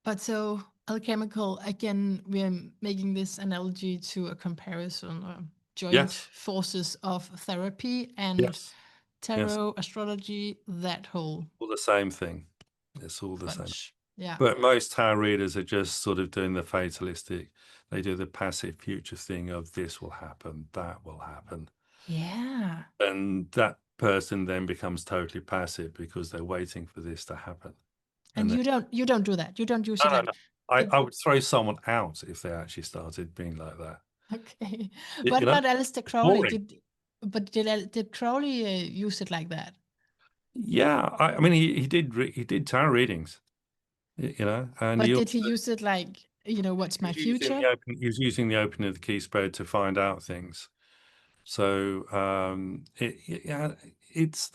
A: But so alchemical, again, we're making this analogy to a comparison or joint
B: Yes,
A: forces of therapy and
B: yes, yes.
A: tarot, astrology, that whole
B: All the same thing. It's all the same.
A: bunch. Yeah.
B: But most tarot readers are just sort of doing the fatalistic. They do the passive future thing of this will happen, that will happen.
A: Yeah.
B: And that person then becomes totally passive because they're waiting for this to happen.
A: And
B: And then,
A: you don't do that. You don't use
B: no,
A: it
B: no,
A: like
B: no.
A: the
B: I would throw someone out if they actually started being like that.
A: okay. What
B: You know,
A: about Aleister
B: it's
A: Crowley?
B: boring.
A: Did Crowley use it like that?
B: Yeah, I mean, he did tarot readings, and
A: But
B: he
A: did he
B: also
A: use it like, what's my future?
B: he was using the opening of the key spread to find out things. So yeah, it's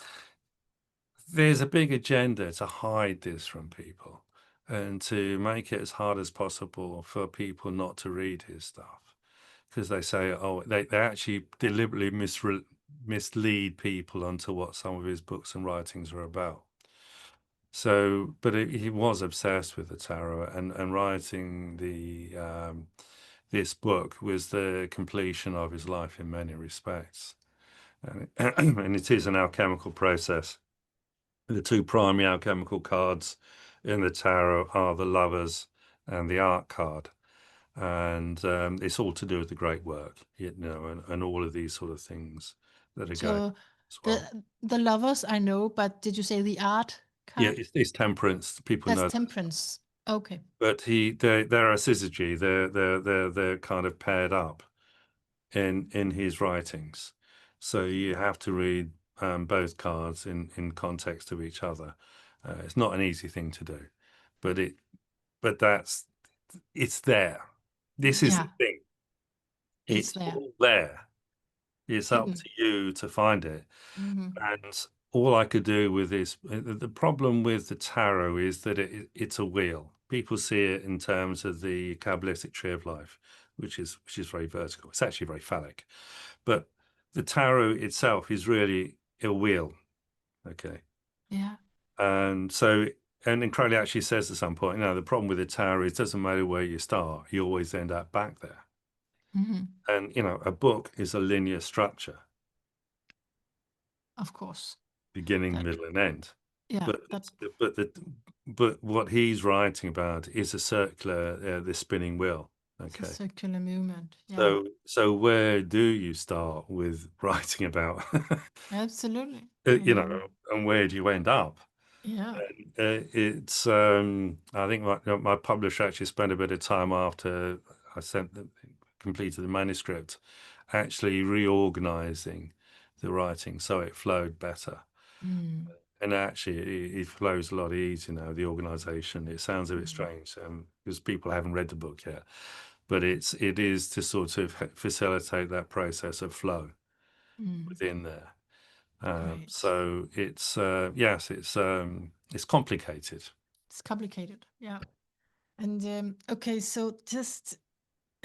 B: there's a big agenda to hide this from people and to make it as hard as possible for people not to read his stuff because they say, oh, they actually deliberately mislead people onto what some of his books and writings are about. So, but he was obsessed with the tarot, and writing this book was the completion of his life in many respects. And it is an alchemical process. The two primary alchemical cards in the tarot are the Lovers and the Art card, and it's all to do with the great work, and all of these sort of things that are going
A: So
B: as well.
A: the lovers I know, but did you say the art
B: Yeah,
A: card?
B: it's temperance. People
A: That's
B: know that,
A: temperance. Okay.
B: but they're a syzygy. They're kind of paired up in his writings, so you have to read both cards in context of each other. It's not an easy thing to do, but it's there. This is the
A: Yeah,
B: thing.
A: it's
B: It's
A: there.
B: all there. It's up
A: Hidden.
B: to you to find it.
A: Hmm.
B: And all I could do with this, the problem with the tarot is that it's a wheel. People see it in terms of the Kabbalistic tree of life, which is very vertical. It's actually very phallic. But the tarot itself is really a wheel. Okay.
A: Yeah.
B: And so, and then Crowley actually says at some point, the problem with the tarot is it doesn't matter where you start, you always end up back there.
A: Hmm.
B: And, a book is a linear structure,
A: Of course.
B: beginning,
A: That
B: middle, and end.
A: yeah,
B: But
A: that
B: but the but what he's writing about is a circular, the spinning wheel.
A: it's a
B: Okay.
A: circular movement. Yeah.
B: So where do you start with writing about,
A: Absolutely.
B: you know, and where do you end up?
A: Yeah.
B: It's I think my publisher actually spent a bit of time after I completed the manuscript, actually reorganizing the writing, so it flowed better.
A: Mm.
B: And actually, it flows a lot easier now. The organization. It sounds a bit strange because people haven't read the book yet, but it is to sort of facilitate that process of flow within there.
A: Great.
B: So it's yes, it's complicated.
A: It's complicated. Yeah. And okay, so just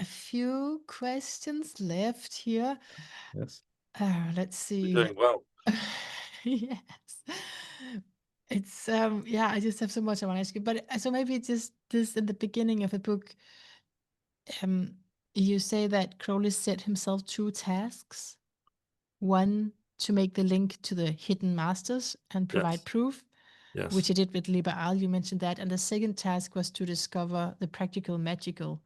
A: a few questions left here.
B: Yes,
A: Let's
B: you're
A: see.
B: doing well.
A: Yes. It's yeah, I just have so much I want to ask you. But so maybe just this in the beginning of the book, um, you say that Crowley set himself two tasks. One to make the link to the hidden masters and provide
B: Yes,
A: proof, which
B: yes,
A: he did with Liberal, you mentioned that. And the second task was to discover the practical, magical,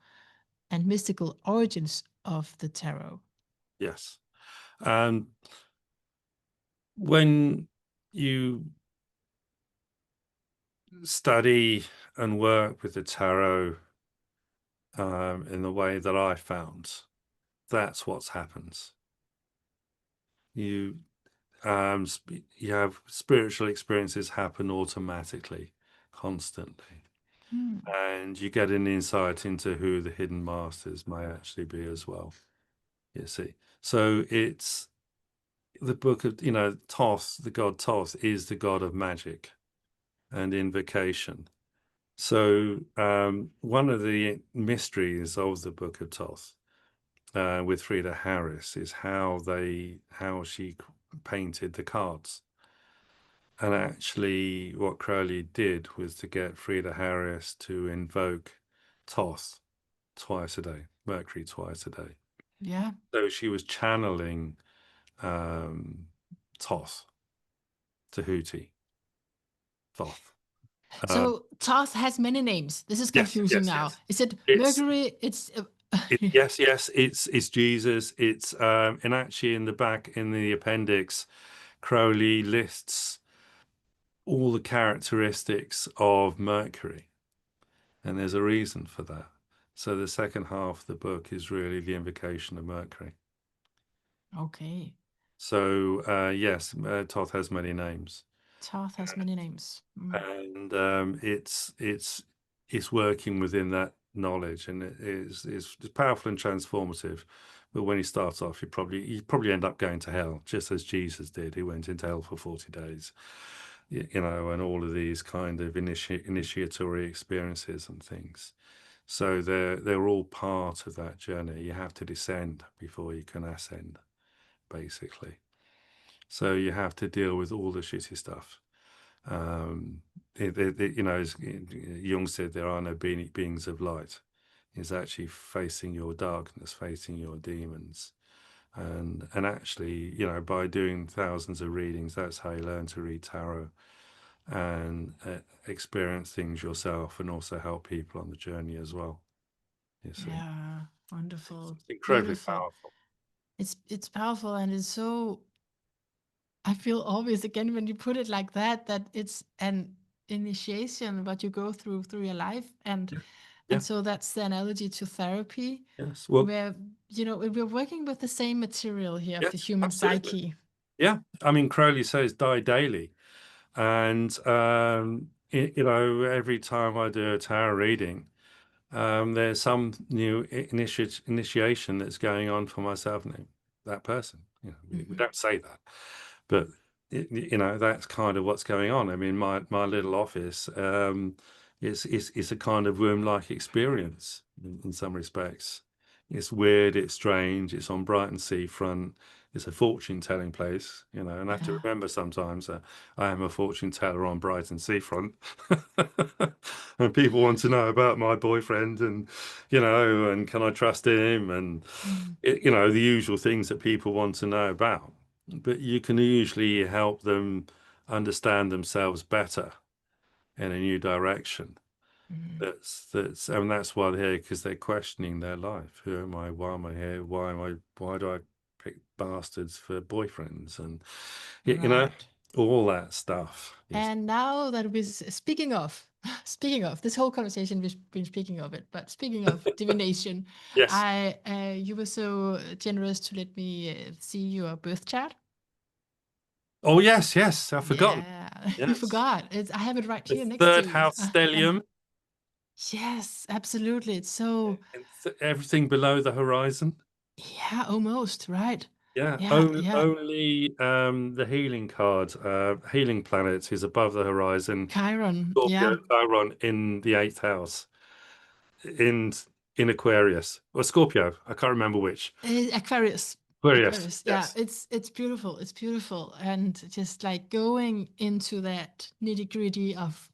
A: and mystical origins of the tarot.
B: yes. And when you study and work with the tarot in the way that I found, that's what happens. You you have spiritual experiences happen automatically, constantly,
A: Hmm.
B: and you get an insight into who the hidden masters may actually be as well. You see, so it's the book of Thoth, the god Thoth, is the god of magic and invocation. So one of the mysteries of the Book of Thoth with Frida Harris is how she painted the cards. And actually, what Crowley did was to get Frida Harris to invoke Thoth twice a day, Mercury twice a day.
A: Yeah.
B: So she was channeling Thoth, Tahuti, Thoth. Um,
A: So Thoth has many names. This is
B: yes,
A: confusing
B: yes,
A: now.
B: yes.
A: Is it
B: It's
A: Mercury? It's
B: yes, yes. It's Jesus. It's and actually in the back in the appendix, Crowley lists all the characteristics of Mercury. And there's a reason for that. So the second half of the book is really the invocation of Mercury.
A: okay.
B: So yes, Thoth has many names,
A: Thoth has many names. Mm.
B: and it's working within that knowledge, and it's powerful and transformative. But when he starts off, you probably end up going to hell, just as Jesus did. He went into hell for 40 days, and all of these kind of initiatory experiences and things. So they're all part of that journey. You have to descend before you can ascend, basically. So you have to deal with all the shitty stuff. As Jung said, there are no beings of light. It's actually facing your darkness, facing your demons. And actually, by doing thousands of readings, that's how you learn to read tarot and experience things yourself, and also help people on the journey as well. You see,
A: Yeah. Wonderful.
B: it's incredibly
A: Beautiful.
B: powerful.
A: It's powerful and it's so I feel always again when you put it like that that it's an initiation what you go through your life
B: Yeah,
A: and
B: yeah,
A: so that's the analogy to therapy
B: yes. Well,
A: where we're working with the same material here of the
B: yes,
A: human
B: absolutely.
A: psyche.
B: Yeah, I mean, Crowley says die daily, and every time I do a tarot reading, there's some new initiation that's going on for myself and that person. We
A: Hmm.
B: don't say that, but that's kind of what's going on. I mean, my little office is a kind of womb-like experience in some respects. It's weird, it's strange, it's on Brighton seafront. It's a fortune-telling place, and I have to
A: Yeah.
B: remember sometimes I am a fortune teller on Brighton seafront, and people want to know about my boyfriend, and can I trust him, and
A: Mm.
B: the usual things that people want to know about. But you can usually help them understand themselves better in a new direction.
A: Mm.
B: That's why they're here, because they're questioning their life. Who am I? Why am I here? Why do I pick bastards for boyfriends? And
A: Right.
B: all that stuff. Yes.
A: And now that we're speaking of, speaking of this whole conversation, we've been speaking of it. But speaking of divination,
B: Yes.
A: I you were so generous to let me see your birth chart.
B: Oh, yes, yes, I've forgotten.
A: Yeah, you
B: Yes.
A: forgot. I have it right
B: The
A: here next to
B: third
A: you.
B: house
A: And
B: stellium,
A: yes, absolutely. It's so,
B: and everything below the horizon.
A: yeah, almost, right?
B: Yeah,
A: Yeah,
B: only
A: yeah.
B: only the healing card, healing planet is above the horizon.
A: Chiron,
B: Scorpio,
A: yeah.
B: Chiron in the eighth house, in in Aquarius or Scorpio. I can't remember which.
A: Aquarius.
B: Aquarius,
A: Aquarius. Yeah,
B: yes.
A: it's beautiful. It's beautiful. And just like going into that nitty-gritty of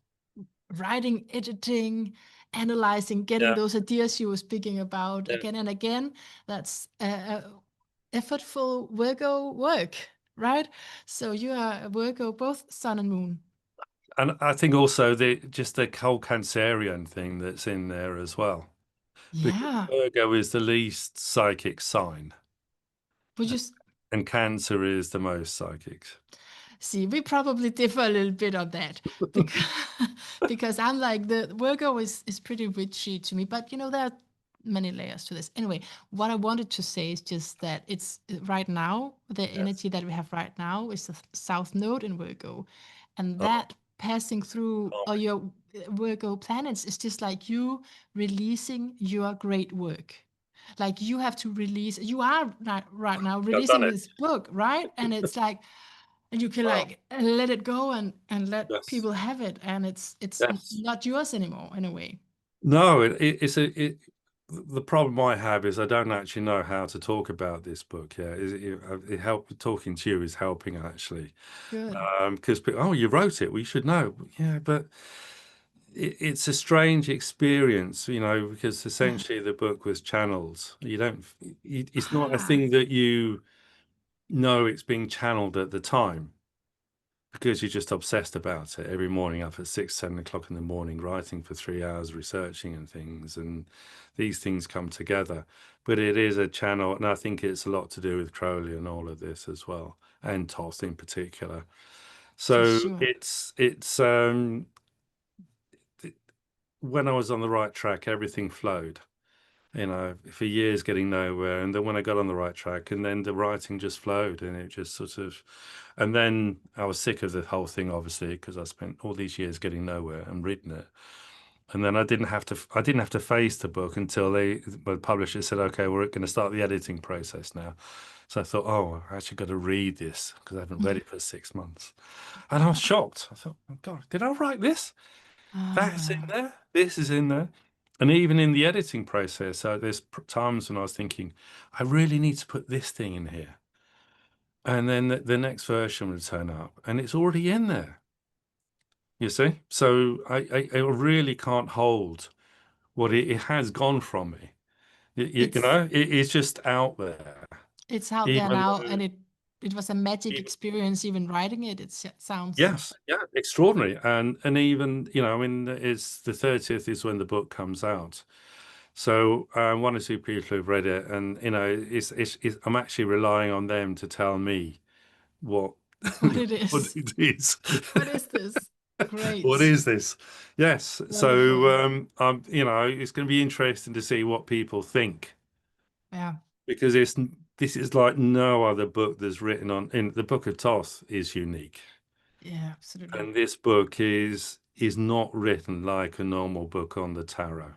A: writing, editing, analyzing, getting
B: Yeah,
A: those ideas you were speaking about
B: yeah.
A: again and again. That's effortful Virgo work, right? So you are a Virgo, both sun and moon.
B: And I think also the whole Cancerian thing that's in there as well, because
A: Yeah.
B: Virgo is the least psychic sign,
A: Would you s-
B: and Cancer is the most psychic.
A: See, we probably differ a little bit on that because because I'm like the Virgo is pretty witchy to me, but there are many layers to this. Anyway, what I wanted to say is just that it's right now the
B: Yes.
A: energy that we have right now is the South Node in Virgo, and
B: Oh,
A: that passing through all
B: calming.
A: your Virgo planets is just like you releasing your great work. Like you have to release. You are right now
B: I've done
A: releasing
B: it.
A: this book, right? And it's like and you can
B: Wow.
A: like let it go and let
B: Yes.
A: people have it and it's
B: Yes.
A: not yours anymore in a way.
B: No, it's the problem I have is I don't actually know how to talk about this book. Yeah, it help talking to you is helping actually.
A: Good.
B: Because people, oh, you wrote it, we should know. Yeah, but it's a strange experience, because
A: Yeah.
B: essentially the book was channeled. You don't, it's not a
A: Ah,
B: thing that you know it's being channeled at the time because you're just obsessed about it every morning up at 6, 7 o'clock in the morning, writing for 3 hours, researching and things. And these things come together. But it is a channel, and I think it's a lot to do with Crowley and all of this as well, and Toth in particular.
A: for
B: So
A: sure.
B: it's when I was on the right track, everything flowed. For years getting nowhere. And then when I got on the right track, and then the writing just flowed and it just sort of, and then I was sick of the whole thing, obviously, because I spent all these years getting nowhere and reading it. And then I didn't have to face the book until the publisher said, okay, we're going to start the editing process now. So I thought, oh, I actually got to read this because I haven't read it for 6 months. And I was shocked. I thought, oh God, did I write this? That's in
A: Ah,
B: there. This is in there. And even in the editing process, so there's times when I was thinking, I really need to put this thing in here. And then the next version would turn up and it's already in there, you see? So I really can't hold what it has gone from me.
A: it's
B: It's just out there.
A: it's out there
B: Even
A: now
B: though,
A: and it was a magic
B: even,
A: experience even writing it. Sounds
B: yes, yeah, extraordinary. And even, I mean, it's the 30th is when the book comes out. So one or two people who've read it, and I'm actually relying on them to tell me what
A: what it
B: what
A: is.
B: it is.
A: What is this?
B: What
A: Great.
B: is this? Yes.
A: Wonderful.
B: So it's going to be interesting to see what people think
A: Yeah.
B: because this is like no other book that's written on. In the Book of Thoth is unique,
A: Yeah, absolutely.
B: and this book is not written like a normal book on the tarot.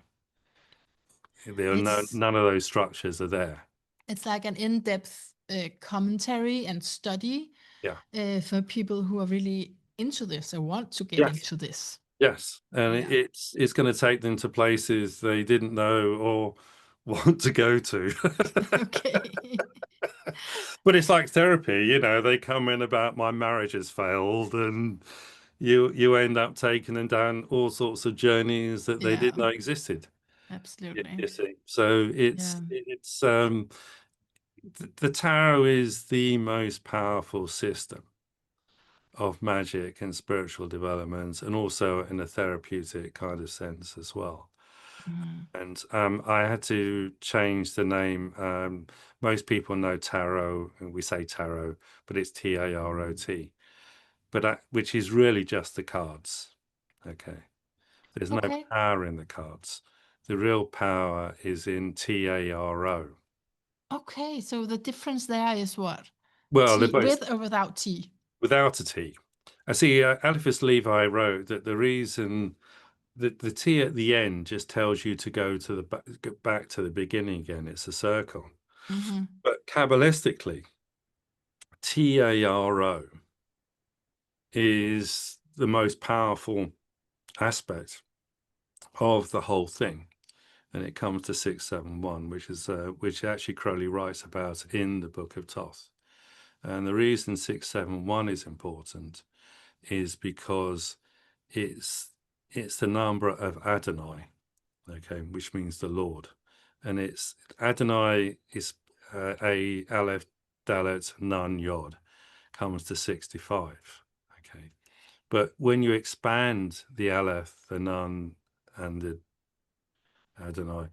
B: There are
A: It's
B: none of those structures are there.
A: it's like an in-depth commentary and study
B: Yeah.
A: for people who are really into this or want to get
B: Yes.
A: into this.
B: Yes. And
A: Yeah.
B: it's going to take them to places they didn't know or want to go to.
A: Okay.
B: But it's like therapy, they come in about my marriage has failed and you end up taking them down all sorts of journeys that they
A: Yeah,
B: didn't know existed.
A: absolutely.
B: You see. So
A: Yeah.
B: it's the tarot is the most powerful system of magic and spiritual development, and also in a therapeutic kind of sense as well.
A: Mhm.
B: And I had to change the name. Most people know tarot, and we say tarot, but it's Tarot, which is really just the cards. Okay, there's no
A: Okay.
B: power in the cards. The real power is in Taro.
A: Okay. So the difference there is what?
B: Well, they're
A: T
B: both
A: with or without T?
B: without a T. I see Eliphas Levi wrote that the reason that the T at the end just tells you to go to the back to the beginning again. It's a circle.
A: Mm-hmm.
B: But Kabbalistically, Taro is the most powerful aspect of the whole thing. And it comes to 671, which actually Crowley writes about in the Book of Thoth. And the reason 671 is important is because it's the number of Adonai, okay, which means the Lord. And it's Adonai is a Aleph Dalet Nun Yod, comes to 65. Okay. But when you expand the Aleph, the Nun, and the Adonai,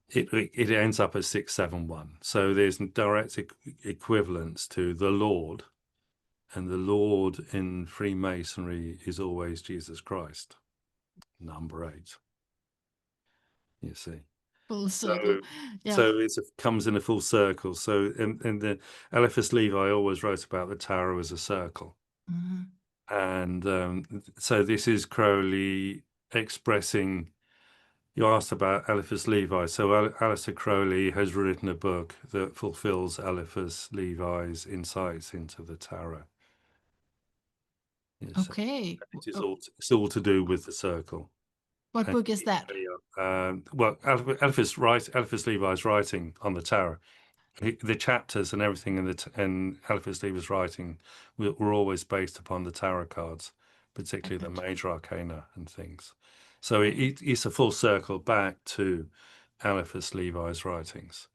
B: it ends up at 671. So there's direct equivalence to the Lord, and the Lord in Freemasonry is always Jesus Christ, number 8. You see.
A: Full
B: So
A: circle. Yeah.
B: so it comes in a full circle. So in the Eliphas Levi always wrote about the tarot as a circle.
A: Mm-hmm.
B: And so this is Crowley expressing. You asked about Eliphas Levi. So Aleister Crowley has written a book that fulfills Eliphas Levi's insights into the tarot. Yes,
A: Okay.
B: it's all to do with the circle.
A: What
B: And
A: book is that?
B: well, Eliphas Levi's writing on the tarot. The chapters and everything in Eliphas Levi's writing were always based upon the tarot cards, particularly the major arcana and things. So it's a full circle back to Eliphas Levi's writings.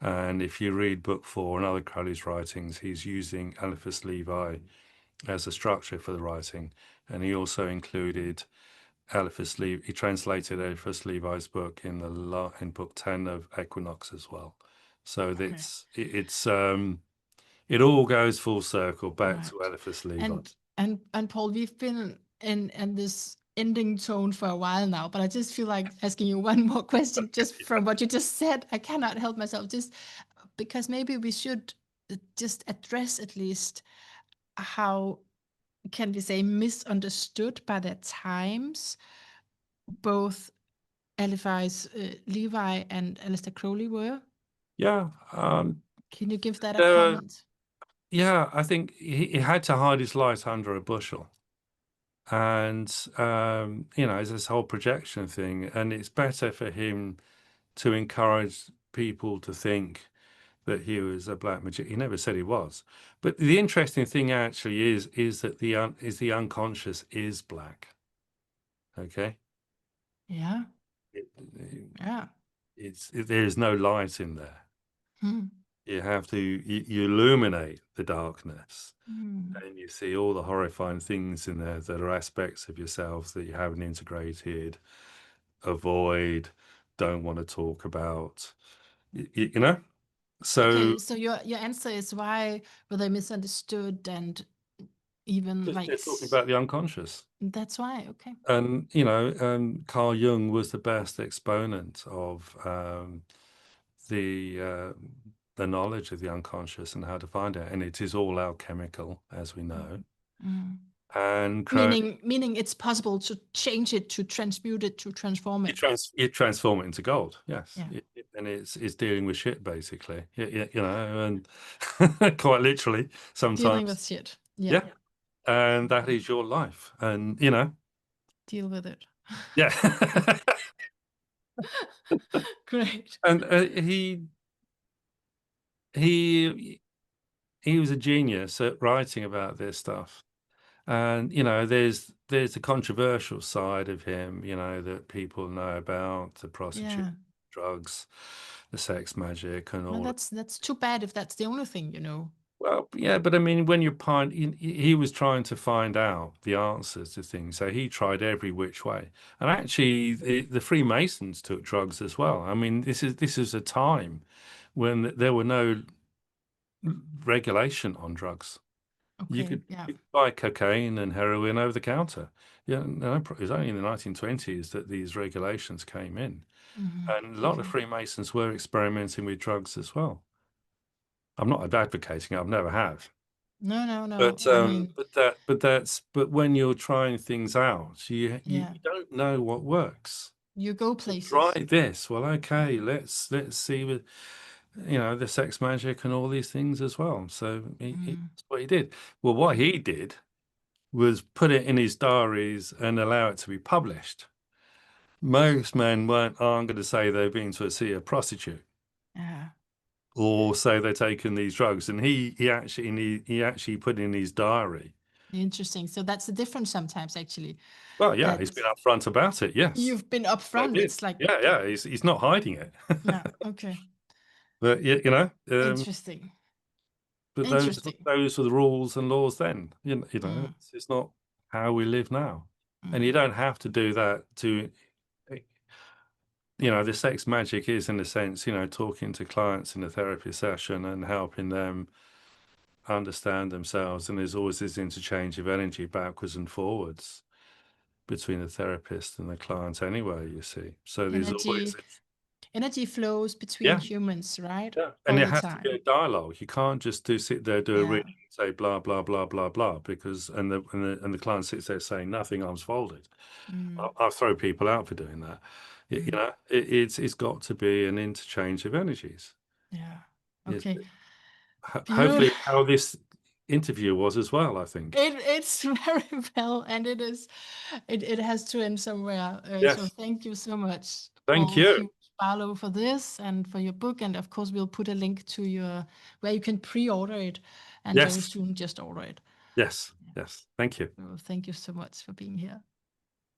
B: And if you read Book 4 and other Crowley's writings, he's using Eliphas Levi as a structure for the writing. And he also included Eliphas Levi. He translated Eliphas Levi's book in book 10 of Equinox as well. So it all goes full circle back to Eliphas Levi.
A: And Paul, we've been in this ending tone for a while now, but I just feel like asking you one more question just from what you just said. I cannot help myself, just because maybe we should just address at least how, can we say, misunderstood by the times both Levi and Aleister Crowley were.
B: Yeah.
A: Can you give that a comment?
B: Yeah, I think he had to hide his light under a bushel. And, it's this whole projection thing. And it's better for him to encourage people to think that he was a black magician. He never said he was. But the interesting thing actually is that the unconscious is black. Okay?
A: Yeah. Yeah.
B: There's no light in there.
A: Hmm.
B: You have to you illuminate the darkness.
A: Hmm.
B: And you see all the horrifying things in there that are aspects of yourselves that you haven't integrated, avoid, don't want to talk about, you know? So
A: Okay, so your answer is, why were they misunderstood, and even
B: they're
A: like
B: talking about the unconscious.
A: that's why. Okay.
B: And Carl Jung was the best exponent of the knowledge of the unconscious and how to find it. And it is all alchemical, as we know.
A: Mm.
B: And
A: Meaning it's possible to change it, to transmute it, to transform it.
B: you transform it into gold, yes.
A: Yeah.
B: And it's dealing with shit, basically. And quite literally sometimes.
A: Dealing with shit. Yeah.
B: And that is your life. And,
A: Deal with it.
B: yeah.
A: Great.
B: And he was a genius at writing about this stuff. And, there's the controversial side of him, that people know about, the prostitution, drugs, the sex magic, and all.
A: Well, that's too bad if that's the only thing you know.
B: Well, yeah, but I mean, when he was trying to find out the answers to things, so he tried every which way. And actually, the Freemasons took drugs as well. I mean, this is a time when there were no regulation on drugs. You
A: Okay.
B: could buy cocaine and heroin over the counter. Yeah, no, it was only in the 1920s that these regulations came in.
A: Mm-hmm.
B: And a lot of Freemasons were experimenting with drugs as well. I'm not advocating it, I've never have.
A: No. I mean,
B: But when you're trying things out, you
A: yeah,
B: don't know what works.
A: you go
B: Well, try
A: places.
B: this. Well,
A: Yeah.
B: okay, let's see with the sex magic and all these things as well. So
A: Mm,
B: that's what he did. Well, what
A: mm,
B: he did was put it in his diaries and allow it to be published. Most men weren't aren't going to say they've been to see a prostitute
A: yeah.
B: or say they're taking these drugs. And he actually put in his diary.
A: Interesting. So that's the difference sometimes, actually,
B: Well, yeah, he's
A: that
B: been upfront about it. Yes,
A: you've been
B: what
A: upfront.
B: he did.
A: It's like,
B: Yeah. He's not hiding it.
A: yeah, okay.
B: But
A: Interesting.
B: but
A: Interesting.
B: those were the rules and laws then.
A: Mm,
B: It's not how we live now, and you
A: mm.
B: don't have to do that to. The sex magic is, in a sense, talking to clients in a therapy session and helping them understand themselves. And there's always this interchange of energy backwards and forwards between the therapist and the client anyway, you see. So there's always,
A: Energy flows between
B: yeah,
A: humans, right?
B: yeah. And
A: All
B: there
A: the
B: has to be a
A: time.
B: dialogue. You can't just sit there, do a
A: Yeah.
B: reading, and say blah, blah, blah, blah, blah, because, and the client sits there saying nothing, arms folded.
A: Mm,
B: I'll throw people out for doing that.
A: mm,
B: It's got to be an interchange of energies.
A: yeah.
B: Yes.
A: Okay. Beautiful.
B: Hopefully how this interview was as well, I think.
A: It's very well, and it has to end somewhere. So
B: Yes.
A: thank you so much,
B: Thank
A: Paul
B: you.
A: Hughes-Barlow, for this and for your book. And of course, we'll put a link to your where you can pre-order it, and very
B: Yes.
A: soon just order it.
B: Yes. Yes. Thank you.
A: So thank you so much for being here.